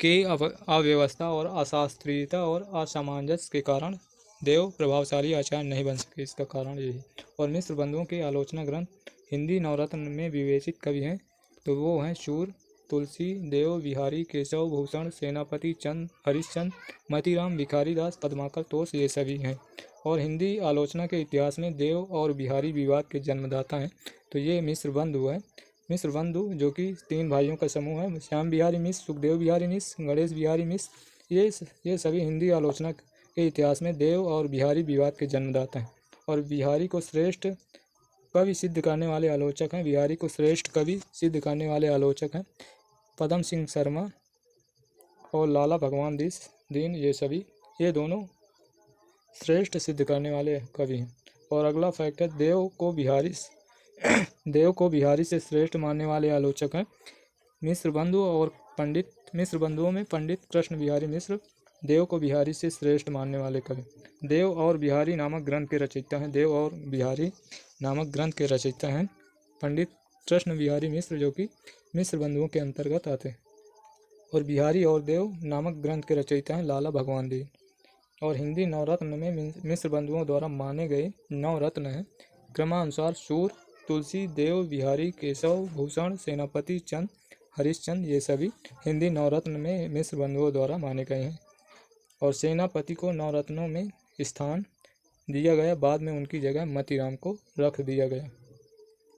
के अव्यवस्था और अशास्त्रीयता और असामंजस्य के कारण देव प्रभावशाली आचार्य नहीं बन सके, इसका कारण यही। और मिश्र बंधुओं के आलोचना ग्रंथ हिंदी नवरत्न में विवेचित कवि हैं, तो वो हैं शूर, तुलसी, देव, बिहारी, केशव, भूषण, सेनापति, चंद, हरिश्चंद्र, मतीराम, भिखारी दास, पद्माकर, तोष, ये सभी हैं। और हिंदी आलोचना के इतिहास में देव और बिहारी विवाद के जन्मदाता हैं, तो ये मिश्र बंधु है। मिश्र बंधु जो कि 3 भाइयों का समूह है, श्याम बिहारी मिश्र, सुखदेव बिहारी मिश्र, गणेश बिहारी मिश्र, ये सभी हिंदी आलोचना के इतिहास में देव और बिहारी विवाद के जन्मदाता हैं। और बिहारी को श्रेष्ठ कवि सिद्ध करने वाले आलोचक हैं। बिहारी को श्रेष्ठ कवि सिद्ध करने वाले आलोचक हैं पदम सिंह शर्मा और लाला भगवान दीन, ये दोनों श्रेष्ठ सिद्ध करने वाले कवि हैं। और अगला फैक्ट है देव को बिहारी से श्रेष्ठ मानने वाले आलोचक हैं मिश्र बंधु और पंडित। मिश्र बंधुओं में पंडित कृष्ण बिहारी मिश्र देव को बिहारी से श्रेष्ठ मानने वाले कवि। देव और बिहारी नामक ग्रंथ के रचयिता हैं। देव और बिहारी नामक ग्रंथ के रचयिता हैं पंडित कृष्ण बिहारी मिश्र, जो कि मिश्र बंधुओं के अंतर्गत आते हैं। और बिहारी और देव नामक ग्रंथ के रचयिता हैं लाला भगवान दीन। और हिंदी नवरत्न में मिश्र बंधुओं द्वारा माने गए 9 रत्न हैं क्रमानुसार शूर, तुलसी, देव, बिहारी, केशव, भूषण, सेनापति, चंद, हरिश्चंद्र, ये सभी हिंदी नवरत्न में मिश्र बंधुओं द्वारा माने गए हैं। और सेनापति को नवरत्नों में स्थान दिया गया, बाद में उनकी जगह मतीराम को रख दिया गया।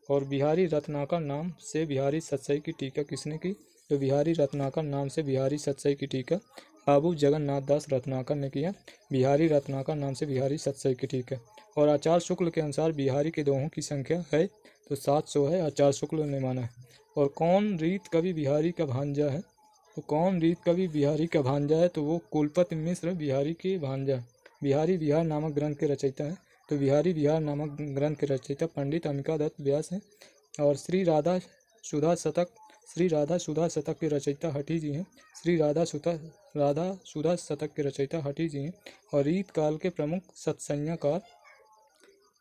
और बिहारी रत्नाकर नाम से बिहारी सतसई की टीका किसने की? तो बिहारी रत्नाकर नाम से बिहारी सतसई की टीका बाबू जगन्नाथ दास रत्नाकर ने किया। बिहारी रत्नाकर नाम से बिहारी सतसई की टीका। और आचार्य शुक्ल के अनुसार बिहारी के दोहों की संख्या है तो 700 है, आचार्य शुक्ल ने माना है। और कौन रीत कवि बिहारी का भांजा है? तो कौन रीत कवि बिहारी का भांजा है? तो वो कुलपति मिश्र बिहारी के भांजा। बिहारी बिहार नामक ग्रंथ के रचयिता हैं, तो बिहारी बिहार नामक ग्रंथ के रचयिता पंडित अमिका दत्त व्यास हैं। और श्री राधा सुधा शतक के रचयिता हठी जी हैं। श्री राधा सुधा शतक के रचयिता हठी जी हैं। और रीत काल के प्रमुख सत्संज्ञाकार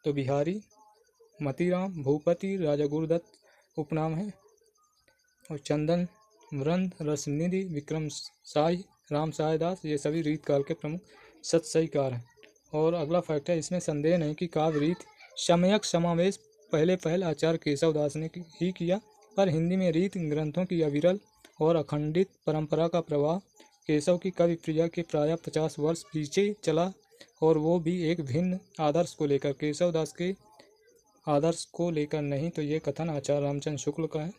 तो बिहारी, मतीराम, भूपति, राजा गुरुदत्त उपनाम है। और चंदन, वृंद, रसनिधि, विक्रम साई, राम साय दास, ये सभी रीत काल के प्रमुख सतसईकार हैं। और अगला फैक्ट है, इसमें संदेह नहीं कि काव्य रीत सम्यक समावेश पहले आचार्य केशव दास ने ही किया, पर हिंदी में रीत ग्रंथों की अविरल और अखंडित परंपरा का प्रवाह केशव की कवि प्रिया के प्रायः 50 वर्ष पीछे चला, और वो भी एक भिन्न आदर्श को लेकर। केशव दास के आदर्श को लेकर नहीं। तो ये कथन आचार्य रामचंद्र शुक्ल का है।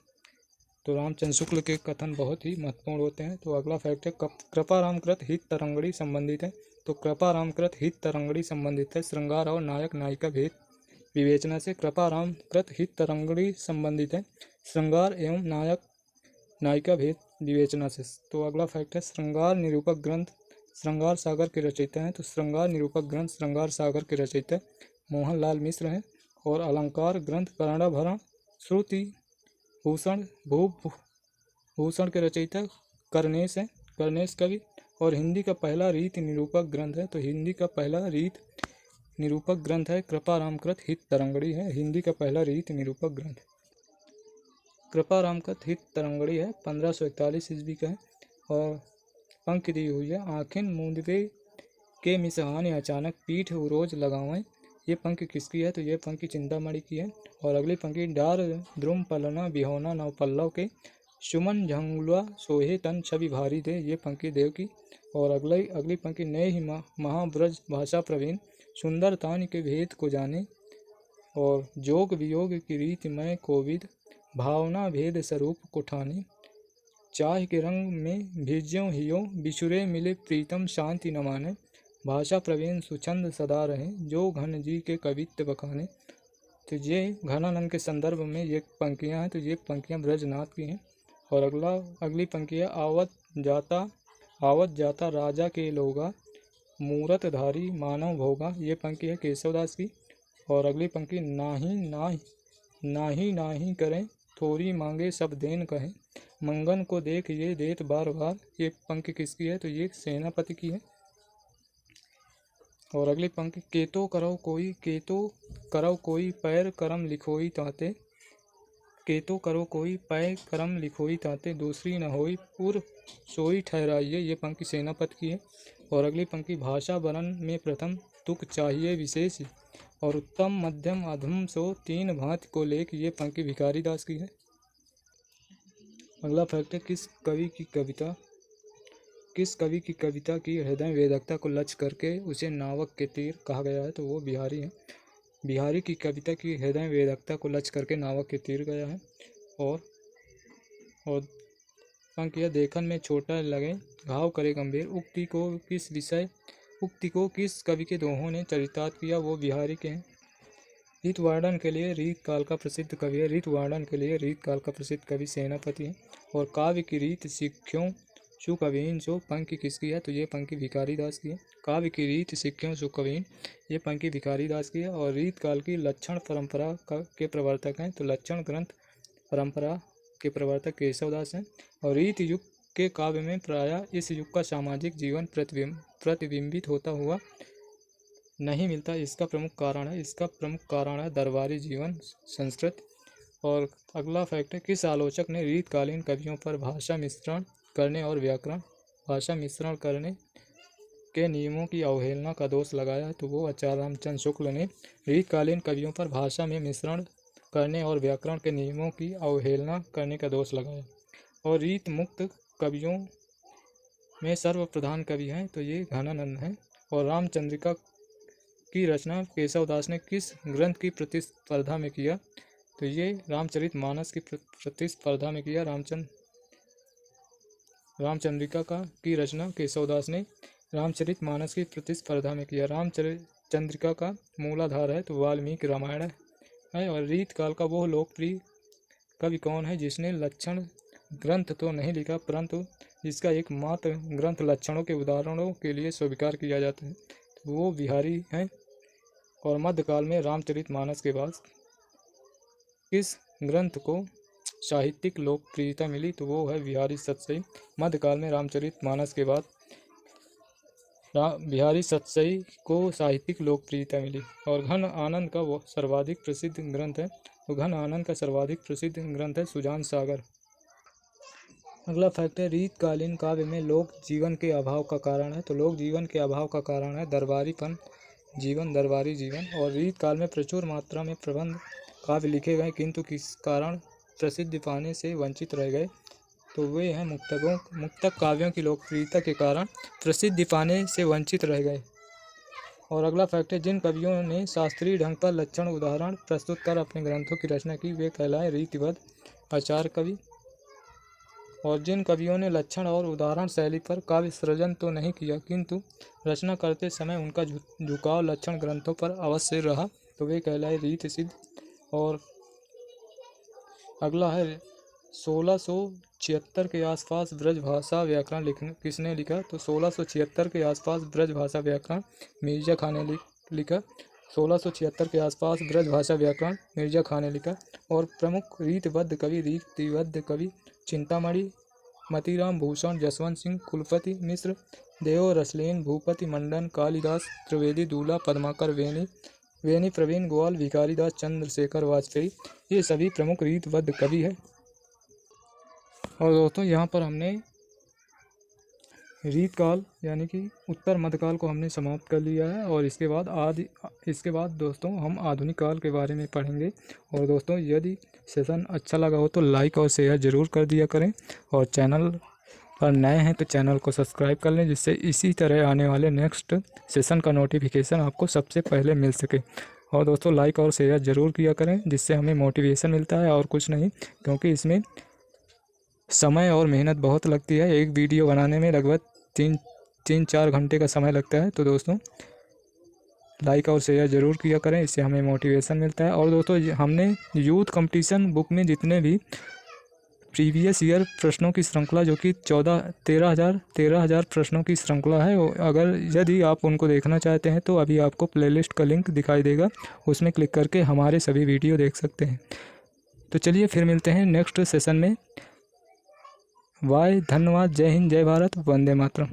तो रामचंद्र शुक्ल के कथन बहुत ही महत्वपूर्ण होते हैं। तो अगला फैक्ट है कृपाराम कृत हित तरंगड़ी संबंधित है। तो कृपाराम कृत हित तरंगड़ी संबंधित है श्रृंगार और नायक नायिका भेद विवेचना से। कृपाराम कृत हित तरंगड़ी संबंधित है श्रृंगार एवं नायक नायिका भेद विवेचना से। तो अगला फैक्ट है श्रृंगार निरूपक ग्रंथ श्रृंगार सागर के रचयिता हैं। तो श्रृंगार निरूपक ग्रंथ श्रृंगार सागर के रचयिता मोहनलाल मिश्र हैं। और अलंकार ग्रंथ कर्णभरण, श्रुति, भूषण, भूषण के रचयिता कर्नेश हैं, कर्नेश कवि। और हिंदी का पहला रीत निरूपक ग्रंथ है, तो हिंदी का पहला रीत निरूपक ग्रंथ है कृपारामकृत हित तरंगड़ी है, हिंदी का पहला रीत निरूपक ग्रंथ। कृपारामकृत हित तरंगड़ी है, 1541 ईस्वी का है। और पंक्ति दी हुई है, आखिन मूंदवे के मिसहान अचानक पीठ उरोज लगावें। ये पंक्ति किसकी है, तो ये पंक्ति चिंतामणि की है। और अगली पंक्ति डार द्रुम पलना बिहोना नव पल्लव के सुमन झंगुआ सोहे तन छवि भारी दे, ये पंक्ति देव की। और अगली पंक्ति नए ही महाब्रज भाषा प्रवीण सुंदर तान के भेद को जाने। और जोग वियोग की रीति मय कोविद भावना भेद स्वरूप को ठाने। चाह के रंग में भिज्यों हियो बिछुरे मिले प्रीतम शांति न माने। भाषा प्रवीण सुछंद सदा रहे जो घन जी के कवित्व बखाने। तो ये घनानंद के संदर्भ में ये पंक्तियाँ हैं, तो ये पंक्तियाँ ब्रजनाथ की हैं। और अगली पंक्तियाँ आवत जाता राजा के लोगा मूरतधारी मानव भोगा, ये पंक्ति है केशवदास की। और अगली पंक्ति नाही करें थोड़ी मांगे सब देन कहें मंगन को देख ये देत बार बार, ये पंक्ति किसकी है, तो ये सेनापति की है। और अगली पंक्ति केतो करो कोई पैर करम लिखोई ताते, केतो करो कोई पैर करम लिखोई ताते दूसरी न होई पुर सोई ठहराइए, ये पंक्ति सेनापति की है। और अगली पंक्ति भाषा वर्णन में प्रथम तुक चाहिए विशेष और उत्तम मध्यम अधम सो तीन भांति को लेख, ये पंक्ति भिखारी दास की है। अगला फैक्ट है किस कवि की कविता की हृदय वेदकता को लक्ष्य करके उसे नावक के तीर कहा गया है, तो वो बिहारी है। बिहारी की कविता की हृदय वेदकता को लक्ष्य करके नावक के तीर गया है। और पंक्तियाँ देखन में छोटा लगे घाव करे गंभीर, उक्ति को किस कवि के दोहों ने चरितार्थ किया, वो बिहारी के हैं। ऋतुवर्णन के लिए रीतकाल का प्रसिद्ध कवि है, ऋतुवर्णन के लिए रीतकाल का प्रसिद्ध कवि सेनापति है। और काव्य की रीत सिक्ख्यों सुकवीन जो पंक्ति किसकी है, तो ये पंक्ति भिखारी दास की है। काव्य की रीत सिक्ख्यों सुकवीन, ये पंक्ति भिखारी दास की है। और रीतकाल की लक्षण परंपरा के प्रवर्तक हैं, तो लक्षण ग्रंथ परंपरा के प्रवर्तक केशवदास हैं। और रीत युग के काव्य में प्रायः इस युग का सामाजिक जीवन प्रतिबिंबित होता हुआ नहीं मिलता, इसका प्रमुख कारण है दरबारी जीवन संस्कृत। और अगला फैक्ट है किस आलोचक ने रीतकालीन कवियों पर भाषा मिश्रण करने और भाषा मिश्रण करने के नियमों की अवहेलना का दोष लगाया है, तो वो आचार्य रामचंद्र शुक्ल ने रीतकालीन कवियों पर भाषा में मिश्रण करने और व्याकरण के नियमों की अवहेलना करने का दोष लगाया। और रीत मुक्त कवियों में सर्वप्रधान कवि हैं, तो ये घनानंद हैं। और रामचंद्रिका की रचना केशवदास ने किस ग्रंथ की प्रतिस्पर्धा में किया, तो ये रामचरितमानस की प्रतिस्पर्धा में किया। रामचंद्रिका की रचना केशवदास ने रामचरितमानस की प्रतिस्पर्धा में किया। रामचंद्रिका का मूलाधार है तो वाल्मीकि रामायण है। और रीतकाल का वो लोकप्रिय कवि कौन है जिसने लक्षण ग्रंथ तो नहीं लिखा परंतु जिसका एकमात्र ग्रंथ लक्षणों के उदाहरणों के लिए स्वीकार किया जाता है, तो वो बिहारी हैं। और मध्यकाल में रामचरितमानस के बाद किस ग्रंथ को साहित्यिक लोकप्रियता मिली, तो वो है बिहारी सतसई। मध्यकाल में रामचरितमानस के बाद बिहारी सतसई को साहित्यिक लोकप्रियता मिली। और घन आनंद का वो सर्वाधिक प्रसिद्ध ग्रंथ है, तो घन आनंद का सर्वाधिक प्रसिद्ध ग्रंथ है सुजान सागर। अगला फैक्ट है रीतकालीन काव्य में लोक जीवन के अभाव का कारण है, तो लोक जीवन के अभाव का कारण है दरबारी जीवन। और रीतकाल में प्रचुर मात्रा में प्रबंध काव्य लिखे गए किंतु किस कारण प्रसिद्धि पाने से वंचित रह गए, तो वे हैं मुक्तक काव्यों की लोकप्रियता के कारण प्रसिद्धि पाने से वंचित रह गए। और अगला फैक्ट है जिन कवियों ने शास्त्रीय ढंग पर लक्षण उदाहरण प्रस्तुत कर अपने ग्रंथों की रचना की वे कहलाए रीतिबद्ध आचार कवि। और जिन कवियों ने लक्षण और उदाहरण शैली पर काव्य सृजन तो नहीं किया किंतु रचना करते समय उनका झुकाव लक्षण ग्रंथों पर अवश्य रहा, तो वे कहलाए रीत सिद्ध। और अगला है 1676 के आसपास ब्रजभाषा व्याकरण किसने लिखा, तो 1676 के आसपास ब्रजभाषा व्याकरण मिर्जा खां ने लिखा। 1676 के आसपास ब्रजभाषा व्याकरण मिर्जा खां ने लिखा। और प्रमुख रीतिबद्ध कवि चिंतामणि मतीराम भूषण, जसवंत सिंह, कुलपति मिश्र, देव रसलेन, भूपति मंडन, कालिदास त्रिवेदी, दूल्हा, पद्माकर, वेनी प्रवीण गोयल, भिखारी दास, चंद्रशेखर वाजपेयी, ये सभी प्रमुख रीतबद्ध कवि है। और दोस्तों यहाँ पर हमने रीतकाल यानी कि उत्तर मध्यकाल को हमने समाप्त कर लिया है और इसके बाद दोस्तों हम आधुनिक काल के बारे में पढ़ेंगे। और दोस्तों यदि सेशन अच्छा लगा हो तो लाइक और शेयर ज़रूर कर दिया करें और चैनल पर नए हैं तो चैनल को सब्सक्राइब कर लें, जिससे इसी तरह आने वाले नेक्स्ट सेशन का नोटिफिकेशन आपको सबसे पहले मिल सके। और दोस्तों लाइक और शेयर ज़रूर किया करें, जिससे हमें मोटिवेशन मिलता है और कुछ नहीं, क्योंकि इसमें समय और मेहनत बहुत लगती है। एक वीडियो बनाने में लगभग 3-4 घंटे का समय लगता है। तो दोस्तों लाइक और शेयर ज़रूर किया करें, इससे हमें मोटिवेशन मिलता है। और दोस्तों हमने यूथ कंपटीशन बुक में जितने भी प्रीवियस ईयर प्रश्नों की श्रृंखला, जो कि 13,000 प्रश्नों की श्रृंखला है, अगर यदि आप उनको देखना चाहते हैं तो अभी आपको प्लेलिस्ट का लिंक दिखाई देगा, उसमें क्लिक करके हमारे सभी वीडियो देख सकते हैं। तो चलिए फिर मिलते हैं नेक्स्ट सेशन में। बाय, धन्यवाद, जय हिंद, जय भारत, वंदे मातरम।